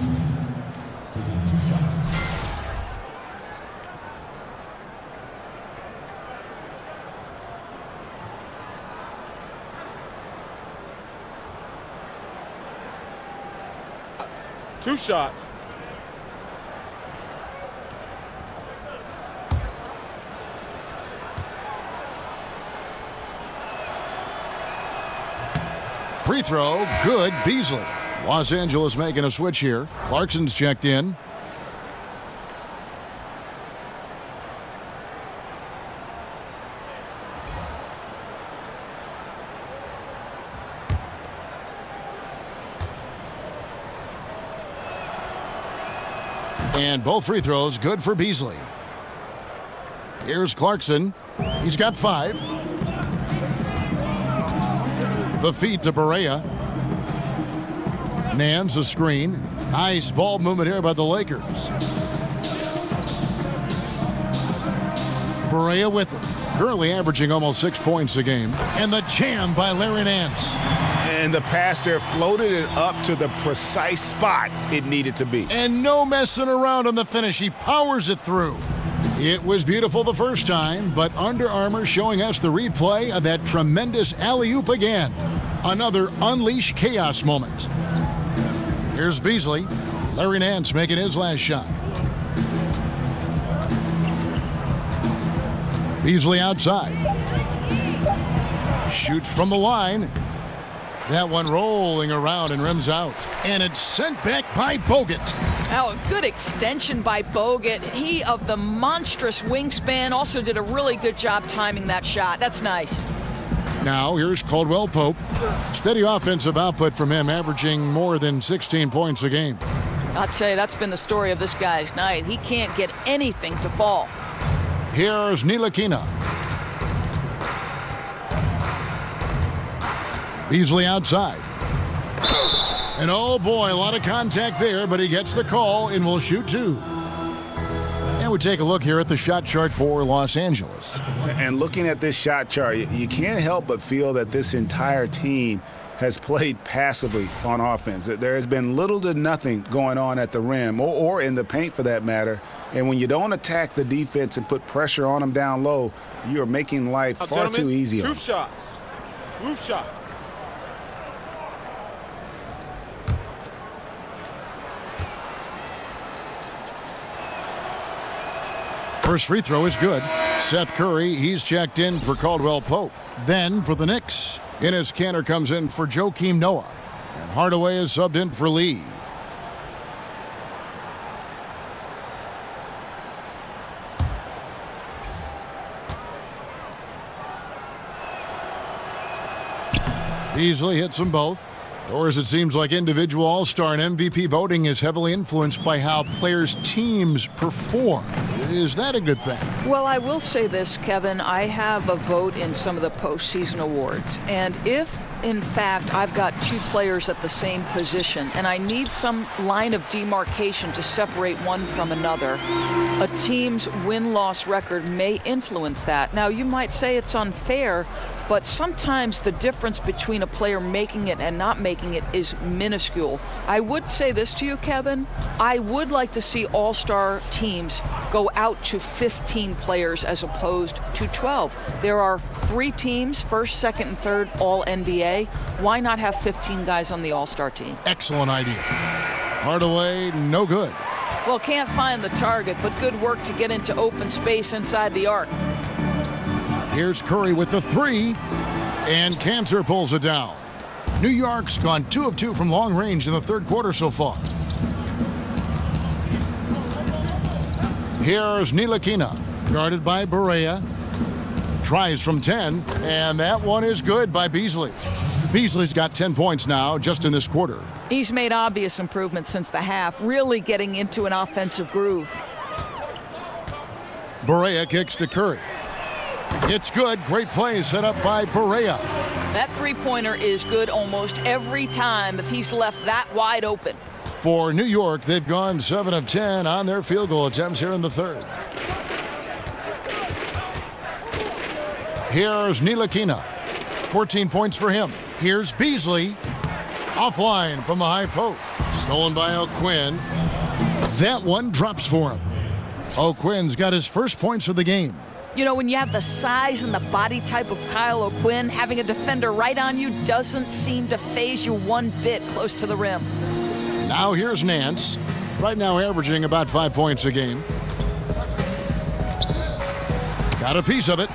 Two shots. Free throw, good, Beasley. Los Angeles making a switch here. Clarkson's checked in. And both free throws good for Beasley. Here's Clarkson. He's got 5. The feed to Barea. Nance a screen. Nice ball movement here by the Lakers. Barea with it. Currently averaging almost 6 points a game. And the jam by Larry Nance. And the pass there floated it up to the precise spot it needed to be. And no messing around on the finish. He powers it through. It was beautiful the first time, but Under Armour showing us the replay of that tremendous alley-oop again. Another unleash chaos moment. Here's Beasley. Larry Nance making his last shot. Beasley outside. Shoots from the line. That one rolling around and rims out. And it's sent back by Bogut. Oh, a good extension by Bogut. He, of the monstrous wingspan, also did a really good job timing that shot. That's nice. Now here's Caldwell Pope. Steady offensive output from him, averaging more than 16 points a game. I'd say that's been the story of this guy's night. He can't get anything to fall. Here's Ntilikina. Beasley outside. And oh boy, a lot of contact there, but he gets the call and will shoot 2. And we take a look here at the shot chart for Los Angeles. And looking at this shot chart, you can't help but feel that this entire team has played passively on offense. There has been little to nothing going on at the rim or in the paint for that matter. And when you don't attack the defense and put pressure on them down low, you're making life far too easy. 2 shots. Move shots. First free throw is good. Seth Curry, he's checked in for Caldwell Pope. Then for the Knicks, Enes Kanter comes in for Joakim Noah. And Hardaway is subbed in for Lee. Beasley hits them both. Or as it seems like individual all-star and MVP voting is heavily influenced by how players' teams perform. Is that a good thing? Well, I will say this, Kevin. I have a vote in some of the postseason awards. And if, in fact, I've got 2 players at the same position and I need some line of demarcation to separate one from another, a team's win-loss record may influence that. Now, you might say it's unfair, but sometimes the difference between a player making it and not making it is minuscule. I would say this to you, Kevin. I would like to see all-star teams go out to 15 players as opposed to 12. There are 3 teams, first, second, and third, all NBA. Why not have 15 guys on the all-star team? Excellent idea. Hardaway, no good. Well, can't find the target, but good work to get into open space inside the arc. Here's Curry with the 3, and Kanter pulls it down. New York's gone 2 of 2 from long range in the third quarter so far. Here's Ntilikina, guarded by Barea. Tries from 10, and that one is good by Beasley. Beasley's got 10 points now just in this quarter. He's made obvious improvements since the half, really getting into an offensive groove. Barea kicks to Curry. It's good. Great play set up by Barea. That three-pointer is good almost every time if he's left that wide open. For New York, they've gone 7 of 10 on their field goal attempts here in the third. Here's Ntilikina. 14 points for him. Here's Beasley. Offline from the high post. Stolen by O'Quinn. That one drops for him. O'Quinn's got his first points of the game. You know, when you have the size and the body type of Kyle O'Quinn, having a defender right on you doesn't seem to faze you one bit close to the rim. Now here's Nance. Right now averaging about 5 points a game. Got a piece of it.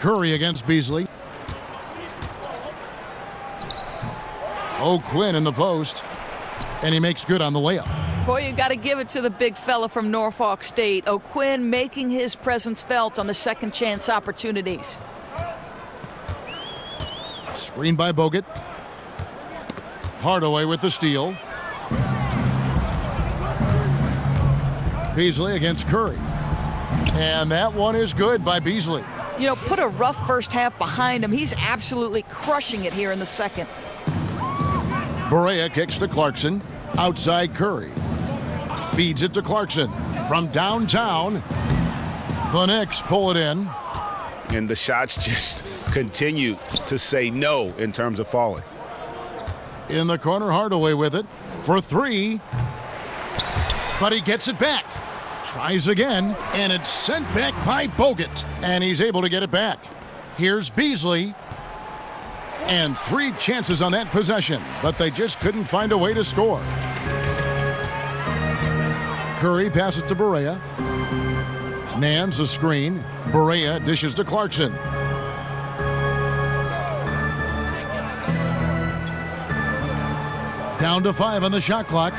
Curry against Beasley. O'Quinn in the post, and he makes good on the layup. Boy, you got to give it to the big fella from Norfolk State. O'Quinn making his presence felt on the second chance opportunities. Screen by Bogut. Hardaway with the steal. Beasley against Curry. And that one is good by Beasley. You know, put a rough first half behind him. He's absolutely crushing it here in the second. Barea kicks to Clarkson. Outside Curry. Feeds it to Clarkson. From downtown, the Knicks pull it in. And the shots just continue to say no in terms of falling. In the corner, Hardaway with it for three. But he gets it back. Tries again, and it's sent back by Bogut. And he's able to get it back. Here's Beasley. And 3 chances on that possession, but they just couldn't find a way to score. Curry passes to Barea. Nance a screen. Barea dishes to Clarkson. Down to 5 on the shot clock.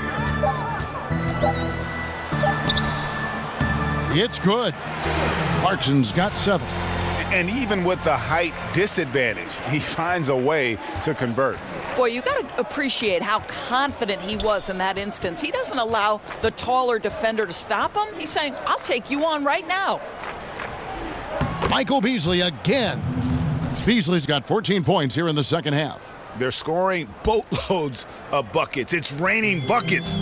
It's good. Clarkson's got 7. And even with the height disadvantage, he finds a way to convert. Boy, you got to appreciate how confident he was in that instance. He doesn't allow the taller defender to stop him. He's saying, I'll take you on right now. Michael Beasley again. Beasley's got 14 points here in the second half. They're scoring boatloads of buckets. It's raining buckets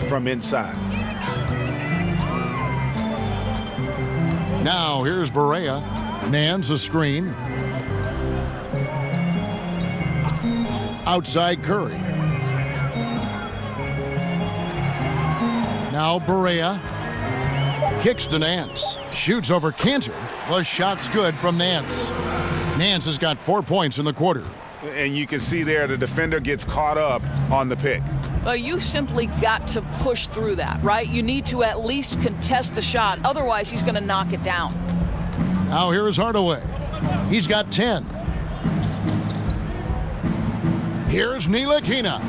from inside. Now here's Barea. Nance a screen. Outside Curry. Now Barea kicks to Nance. Shoots over Cantor. The shot's good from Nance. Nance has got 4 points in the quarter. And you can see there the defender gets caught up on the pick. Well, you simply got to push through that, right? You need to at least contest the shot. Otherwise, he's going to knock it down. Now here is Hardaway. He's got 10. Here's Ntilikina.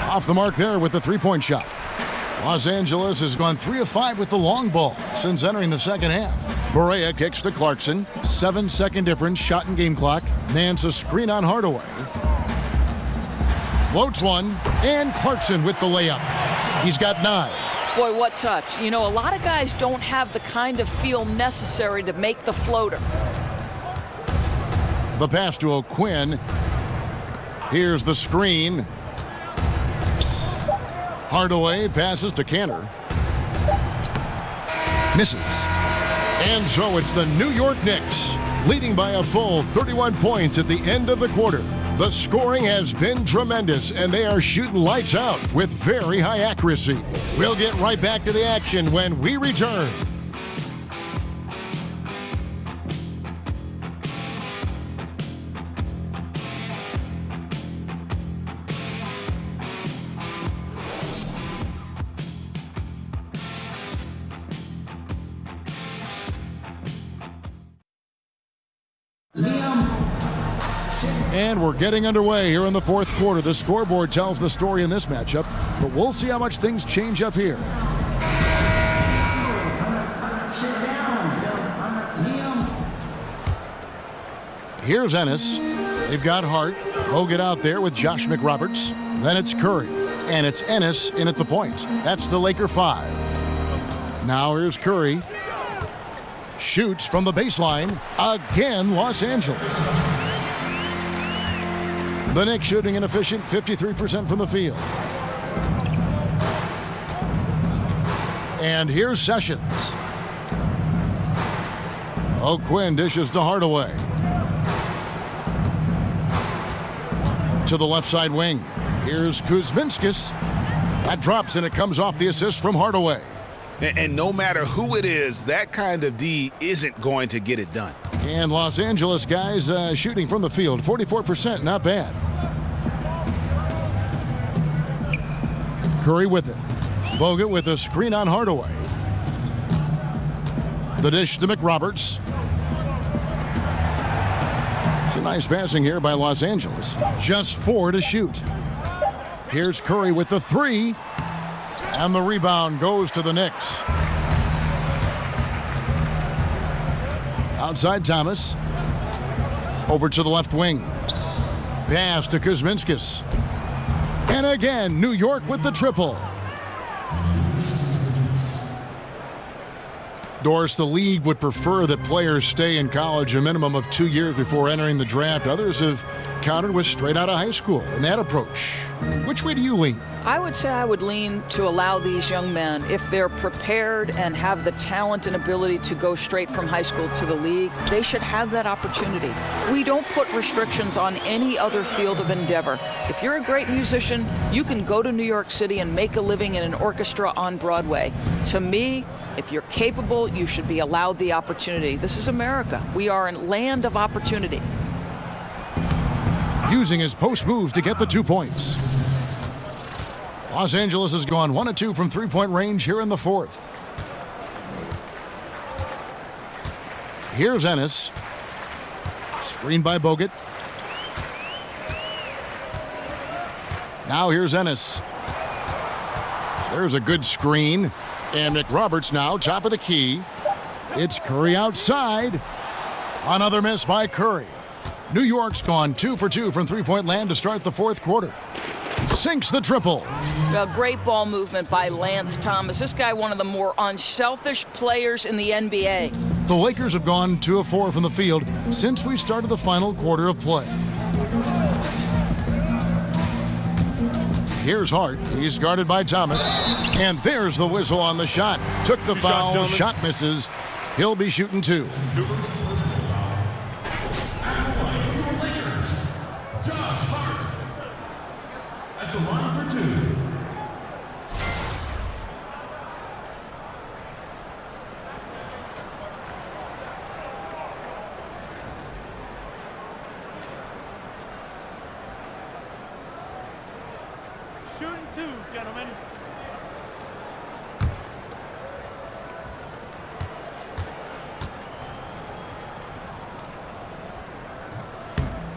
Off the mark there with the three-point shot. Los Angeles has gone 3 of 5 with the long ball since entering the second half. Barea kicks to Clarkson. 7-second difference, shot and game clock. Nance a screen on Hardaway. Floats one, and Clarkson with the layup. He's got 9. Boy, what touch. You know, a lot of guys don't have the kind of feel necessary to make the floater. The pass to O'Quinn. Here's the screen. Hardaway passes to Cantor. Misses. And so it's the New York Knicks, leading by a full 31 points at the end of the quarter. The scoring has been tremendous, and they are shooting lights out with very high accuracy. We'll get right back to the action when we return. And we're getting underway here in the fourth quarter. The scoreboard tells the story in this matchup, but we'll see how much things change up here. Here's Ennis. They've got Hart. Bogut out there with Josh McRoberts. Then it's Curry. And it's Ennis in at the point. That's the Laker 5. Now here's Curry. Shoots from the baseline. Again, Los Angeles. The Knicks shooting an efficient 53% from the field. And here's Sessions. O'Quinn dishes to Hardaway. To the left side wing. Here's Kuzminskis. That drops and it comes off the assist from Hardaway. And no matter who it is, that kind of D isn't going to get it done. And Los Angeles guys shooting from the field, 44%, not bad. Curry with it. Bogut with a screen on Hardaway. The dish to McRoberts. Nice passing here by Los Angeles. Just 4 to shoot. Here's Curry with the 3. And the rebound goes to the Knicks. Outside Thomas. Over to the left wing. Pass to Kuzminskis. And again, New York with the triple. Doris, the league would prefer that players stay in college a minimum of 2 years before entering the draft. Others have countered with straight out of high school in that approach. Which way do you lean? I would say I would lean to allow these young men, if they're prepared and have the talent and ability to go straight from high school to the league, they should have that opportunity. We don't put restrictions on any other field of endeavor. If you're a great musician, you can go to New York City and make a living in an orchestra on Broadway. To me, if you're capable, you should be allowed the opportunity. This is America. We are a land of opportunity. Using his post moves to get the 2 points. Los Angeles has gone 1 of 2 from three-point range here in the fourth. Here's Ennis. Screened by Bogut. Now here's Ennis. There's a good screen. And Nick Roberts now top of the key. It's Curry outside. Another miss by Curry. New York's gone 2 for 2 from three-point land to start the fourth quarter. Sinks the triple. A great ball movement by Lance Thomas. This guy, one of the more unselfish players in the NBA. The Lakers have gone 2 of 4 from the field since we started the final quarter of play. Here's Hart. He's guarded by Thomas. And there's the whistle on the shot. Took the foul. Shot misses. He'll be shooting 2. At the line for 2. Shooting 2, gentlemen.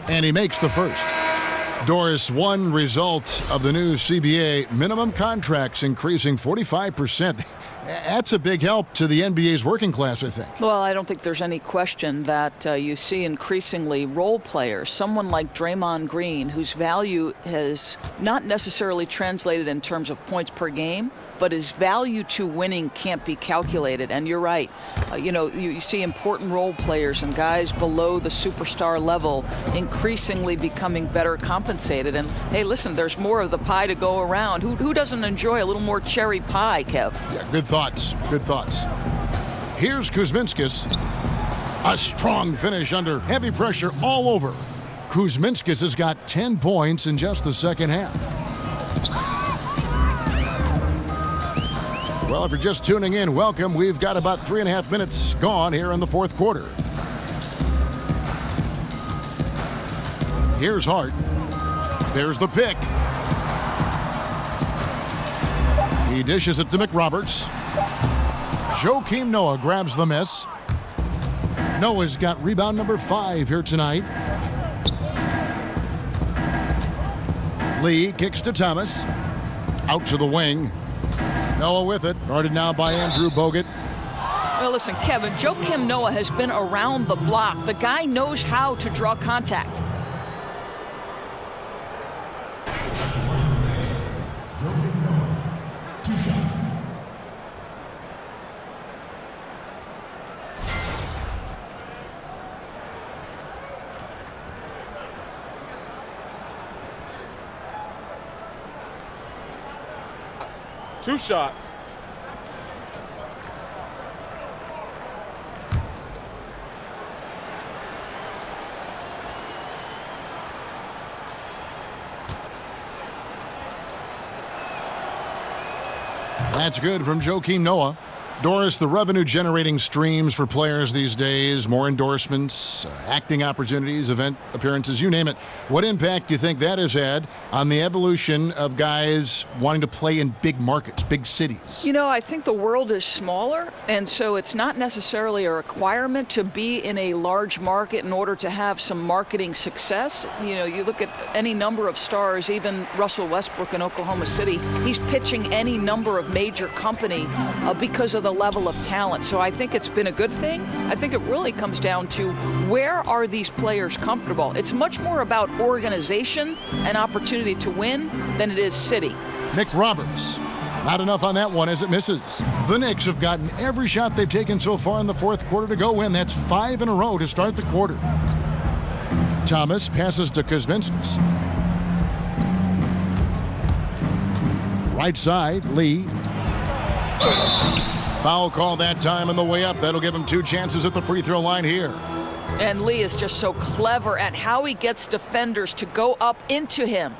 And he makes the first. Doris, one result of the new CBA, minimum contracts increasing 45%. That's a big help to the NBA's working class, I think. Well, I don't think there's any question that you see increasingly role players, someone like Draymond Green, whose value has not necessarily translated in terms of points per game, but his value to winning can't be calculated. And you're right. You see important role players and guys below the superstar level increasingly becoming better compensated. And, hey, listen, there's more of the pie to go around. Who doesn't enjoy a little more cherry pie, Kev? Yeah, good thoughts. Good thoughts. Here's Kuzminskis. A strong finish under heavy pressure all over. Kuzminskis has got 10 points in just the second half. Well, if you're just tuning in, welcome. We've got about 3.5 minutes gone here in the fourth quarter. Here's Hart. There's the pick. He dishes it to McRoberts. Joakim Noah grabs the miss. Noah's got rebound number 5 here tonight. Lee kicks to Thomas. Out to the wing. Noah with it. Guarded now by Andrew Bogut. Well, listen, Kevin, Joakim Noah has been around the block. The guy knows how to draw contact. Two shots. That's good from Joakim Noah. Doris, the revenue-generating streams for players these days, more endorsements, acting opportunities, event appearances, you name it. What impact do you think that has had on the evolution of guys wanting to play in big markets, big cities? You know, I think the world is smaller, and so it's not necessarily a requirement to be in a large market in order to have some marketing success. You know, you look at any number of stars, even Russell Westbrook in Oklahoma City, he's pitching any number of major company because of the level of talent. So I think it's been a good thing. I think it really comes down to where are these players comfortable. It's much more about organization and opportunity to win than it is city. Nick Roberts. Not enough on that one as it misses. The Knicks have gotten every shot they've taken so far in the fourth quarter to go in. That's 5 in a row to start the quarter. Thomas passes to Kuzminskis. Right side, Lee. Foul call that time on the way up. That'll give him 2 chances at the free throw line here. And Lee is just so clever at how he gets defenders to go up into him.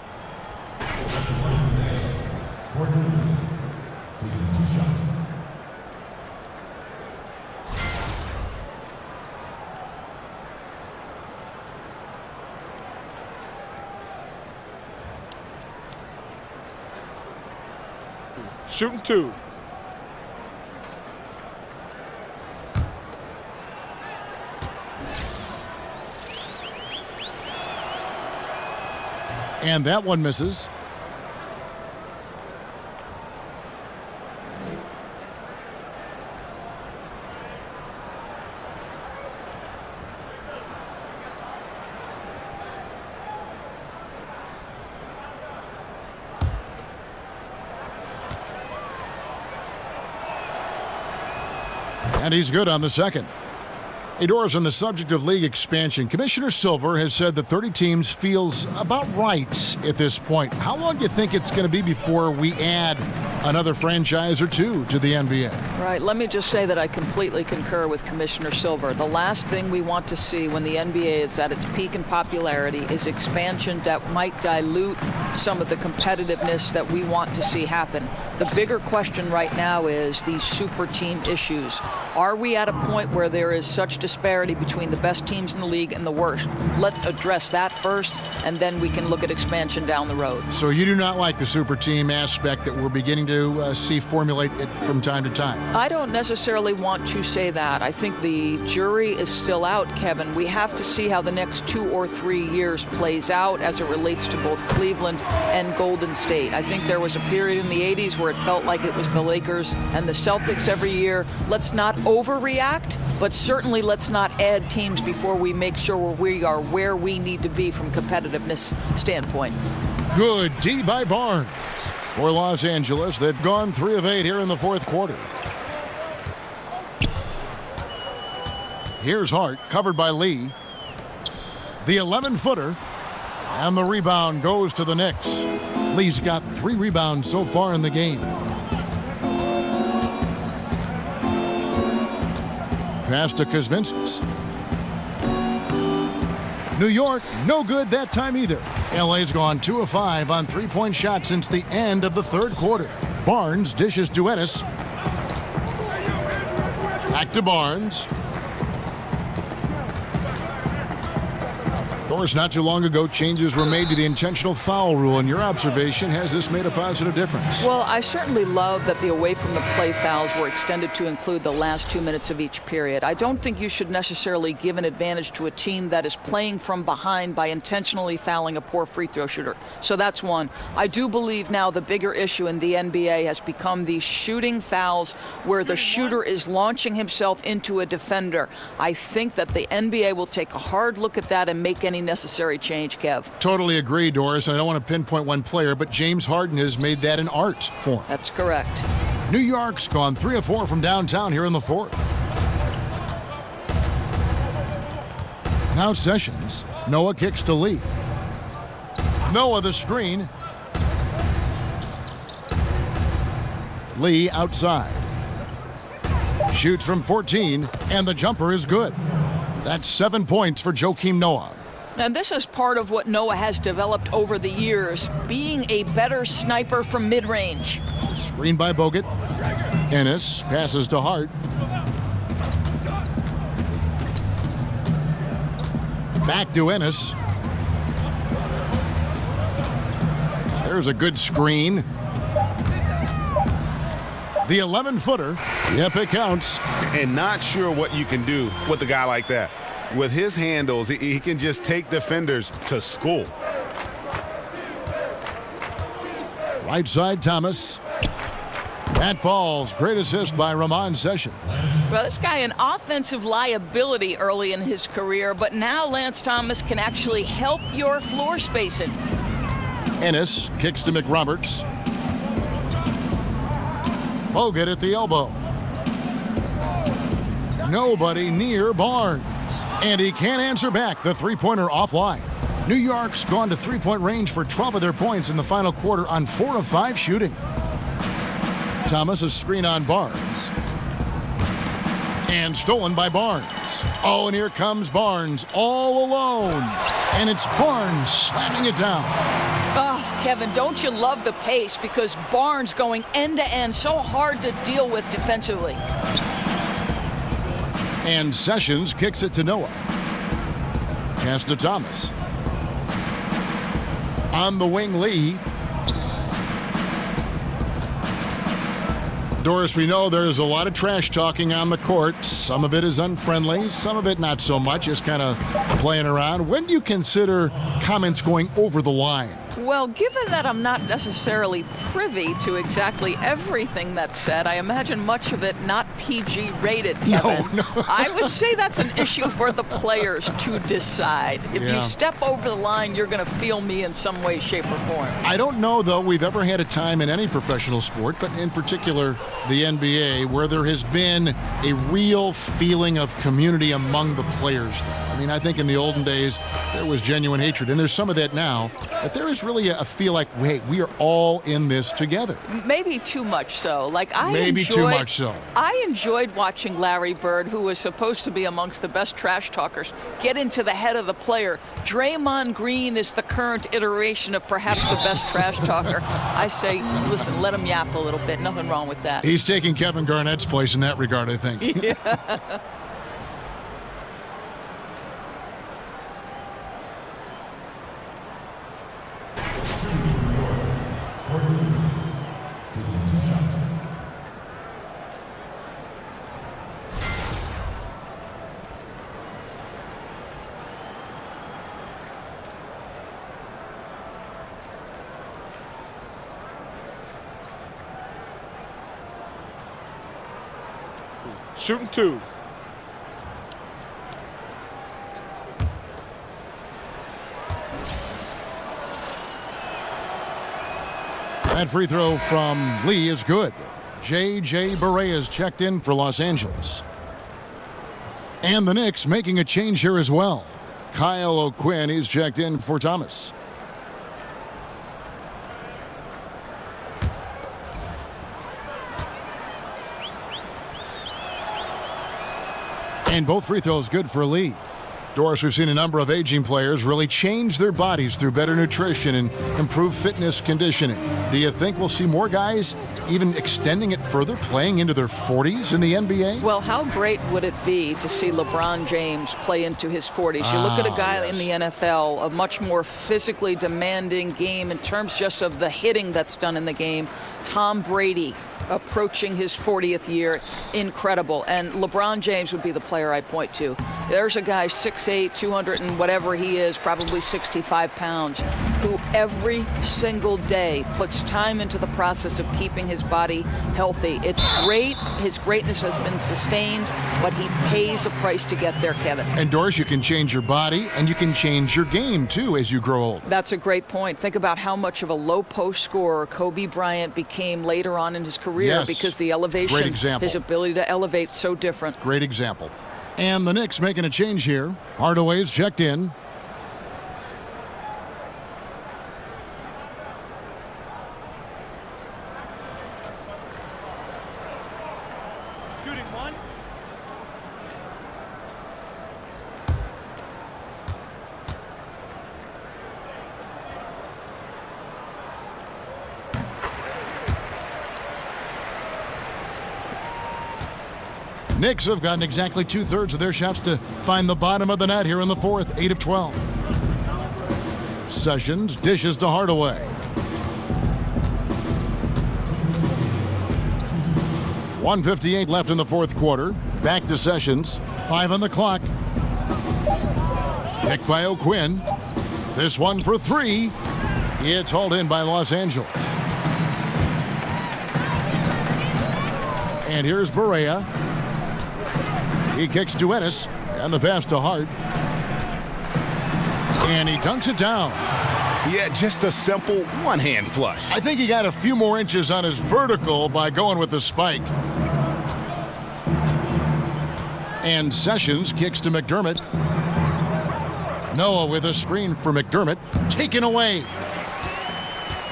Shooting 2. And that one misses. And he's good on the second. Hey, Doris, on the subject of league expansion, Commissioner Silver has said that 30 teams feels about right at this point. How long do you think it's going to be before we add another franchise or 2 to the NBA? Right. Let me just say that I completely concur with Commissioner Silver. The last thing we want to see when the NBA is at its peak in popularity is expansion that might dilute some of the competitiveness that we want to see happen. The bigger question right now is these super team issues. Are we at a point where there is such disparity between the best teams in the league and the worst? Let's address that first, and then we can look at expansion down the road. So you do not like the super team aspect that we're beginning to see formulate it from time to time? I don't necessarily want to say that. I think the jury is still out, Kevin. We have to see how the next 2 or 3 years plays out as it relates to both Cleveland and Golden State. I think there was a period in the 80s where it felt like it was the Lakers and the Celtics every year. Let's not overreact, but certainly let's not add teams before we make sure we are where we need to be from competitiveness standpoint. Good D by Barnes. For Los Angeles, they've gone 3 of 8 here in the fourth quarter. Here's Hart, covered by Lee. The 11-footer, and the rebound goes to the Knicks. Lee's got 3 rebounds so far in the game. Pass to Kuzminskis. New York, no good that time either. LA's gone 2 of 5 on 3-point shots since the end of the third quarter. Barnes dishes to Ennis. Back to Barnes. Of course, not too long ago, changes were made to the intentional foul rule. In your observation, has this made a positive difference? Well, I certainly love that the away from the play fouls were extended to include the last 2 minutes of each period. I don't think you should necessarily give an advantage to a team that is playing from behind by intentionally fouling a poor free throw shooter. So that's one. I do believe now the bigger issue in the NBA has become these shooting fouls where the shooter is launching himself into a defender. I think that the NBA will take a hard look at that and make any necessary change, Kev. Totally agree, Doris. And I don't want to pinpoint one player, but James Harden has made that an art form. That's correct. New York's gone 3 of 4 from downtown here in the fourth. Now Sessions. Noah kicks to Lee. Noah the screen. Lee outside. Shoots from 14, and the jumper is good. That's 7 points for Joakim Noah. And this is part of what Noah has developed over the years, being a better sniper from mid-range. Screen by Bogut. Ennis passes to Hart. Back to Ennis. There's a good screen. The 11-footer. Yep, it counts. And not sure what you can do with a guy like that. With his handles, he can just take defenders to school. Right side, Thomas. That falls. Great assist by Ramon Sessions. Well, this guy an offensive liability early in his career, but now Lance Thomas can actually help your floor spacing. Ennis kicks to McRoberts. Bogut at the elbow. Nobody near Barnes. And he can't answer back. The three-pointer offline. New York's gone to three-point range for 12 of their points in the final quarter on 4 of 5 shooting. Thomas, a screen on Barnes. And stolen by Barnes. Oh, and here comes Barnes all alone. And it's Barnes slamming it down. Oh, Kevin, don't you love the pace? Because Barnes going end-to-end, so hard to deal with defensively. And Sessions kicks it to Noah. Pass to Thomas. On the wing, Lee. Doris, we know there's a lot of trash talking on the court. Some of it is unfriendly, some of it not so much, just kind of playing around. When do you consider comments going over the line? Well, given that I'm not necessarily privy to exactly everything that's said, I imagine much of it not PG rated, Kevin. No. I would say that's an issue for the players to decide. If you step over the line, you're going to feel me in some way, shape, or form. I don't know, though, we've ever had a time in any professional sport, but in particular the NBA, where there has been a real feeling of community among the players. I mean, I think in the olden days, there was genuine hatred, and there's some of that now, but there is really a feel like, hey, we are all in this together. Maybe too much so. Maybe too much so. I enjoyed watching Larry Bird, who was supposed to be amongst the best trash talkers, get into the head of the player. Draymond Green is the current iteration of perhaps the best trash talker. I say, listen, let him yap a little bit. Nothing wrong with that. He's taking Kevin Garnett's place in that regard, I think. Yeah. Shooting 2. That free throw from Lee is good. J.J. Barea is checked in for Los Angeles. And the Knicks making a change here as well. Kyle O'Quinn is checked in for Thomas. And both free throws good for Lee. Doris, we've seen a number of aging players really change their bodies through better nutrition and improved fitness conditioning. Do you think we'll see more guys even extending it further, playing into their 40s in the NBA? Well, how great would it be to see LeBron James play into his 40s? You look at a guy in the NFL, a much more physically demanding game in terms just of the hitting that's done in the game. Tom Brady approaching his 40th year, incredible. And LeBron James would be the player I point to. There's a guy 6'8", 200 and whatever he is, probably 65 pounds, who every single day puts time into the process of keeping his body healthy. It's great. His greatness has been sustained, but he pays a price to get there, Kevin. And Doris, you can change your body and you can change your game too as you grow old. That's a great point. Think about how much of a low post scorer Kobe Bryant became later on in his career, because the elevation, his ability to elevate, so different. Great example. And the Knicks making a change here. Hardaway's checked in. Shooting 1. Knicks have gotten exactly 2/3 of their shots to find the bottom of the net here in the fourth, 8 of 12. Sessions dishes to Hardaway. .158 left in the fourth quarter. Back to Sessions. 5 on the clock. Picked by O'Quinn. This one for 3. It's hauled in by Los Angeles. And here's Barea. He kicks to Ennis. And the pass to Hart. And he dunks it down. Yeah, just a simple one-hand flush. I think he got a few more inches on his vertical by going with the spike. And Sessions kicks to McDermott. Noah with a screen for McDermott. Taken away.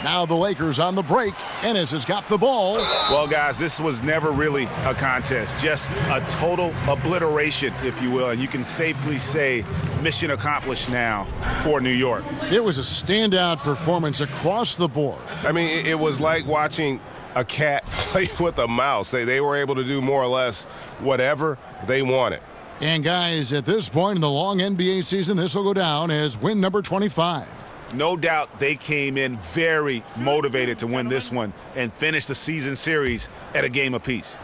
Now the Lakers on the break. Ennis has got the ball. Well, guys, this was never really a contest. Just a total obliteration, if you will. And you can safely say mission accomplished now for New York. It was a standout performance across the board. I mean, it was like watching a cat play with a mouse. They were able to do more or less whatever they wanted. And guys, at this point in the long NBA season, this will go down as win number 25. No doubt they came in very motivated to win this one and finish the season series at a game apiece.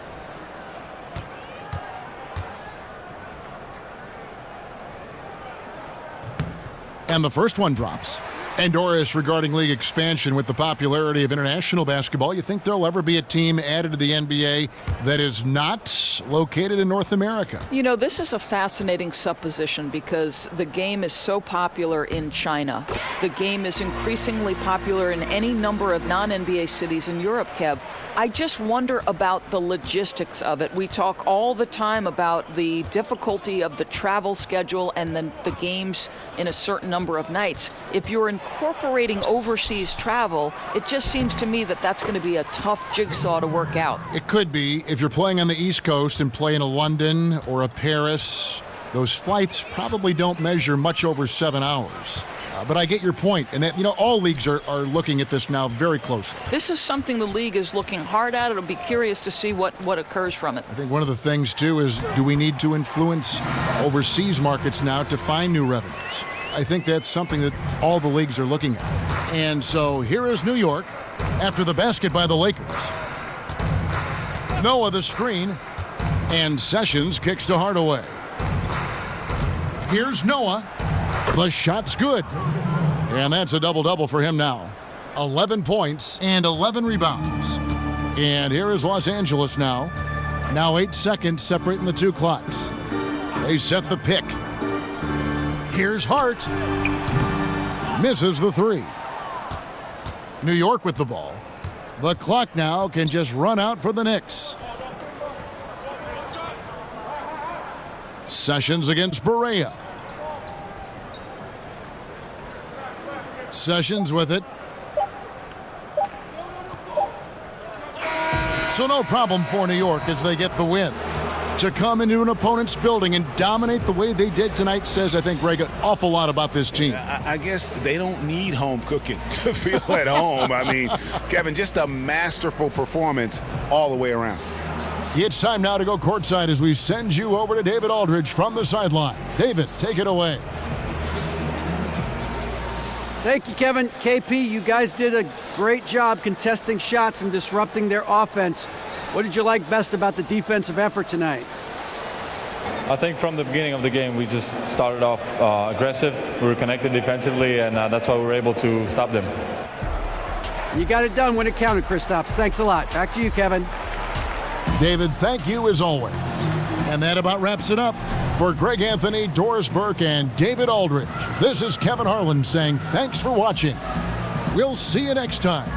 And the first one drops. And Doris, regarding league expansion with the popularity of international basketball, you think there'll ever be a team added to the NBA that is not located in North America? You know, this is a fascinating supposition because the game is so popular in China. The game is increasingly popular in any number of non-NBA cities in Europe, Kev. I just wonder about the logistics of it. We talk all the time about the difficulty of the travel schedule and then the games in a certain number of nights. If you're incorporating overseas travel, it just seems to me that that's going to be a tough jigsaw to work out. It could be. If you're playing on the East Coast and play in a London or a Paris, those flights probably don't measure much over 7 hours. But I get your point, and that, you know, all leagues are looking at this now very closely. This is something the league is looking hard at. It'll be curious to see what occurs from it. I think one of the things, too, is do we need to influence overseas markets now to find new revenues? I think that's something that all the leagues are looking at. And so here is New York after the basket by the Lakers. Noah the screen, and Sessions kicks to Hardaway. Here's Noah. The shot's good. And that's a double-double for him now. 11 points and 11 rebounds. And here is Los Angeles now. Now 8 seconds separating the two clocks. They set the pick. Here's Hart. Misses the 3. New York with the ball. The clock now can just run out for the Knicks. Sessions against Barea. Sessions with it. So no problem for New York as they get the win. To come into an opponent's building and dominate the way they did tonight says, I think, Greg, an awful lot about this team. I guess they don't need home cooking to feel at home. I mean, Kevin, just a masterful performance all the way around. It's time now to go courtside as we send you over to David Aldridge from the sideline. David, take it away. Thank you, Kevin. KP, you guys did a great job contesting shots and disrupting their offense. What did you like best about the defensive effort tonight? I think from the beginning of the game, we just started off aggressive. We were connected defensively, and that's why we were able to stop them. You got it done when it counted, Kristaps. Thanks a lot. Back to you, Kevin. David, thank you as always. And that about wraps it up. For Greg Anthony, Doris Burke, and David Aldridge, this is Kevin Harlan saying thanks for watching. We'll see you next time.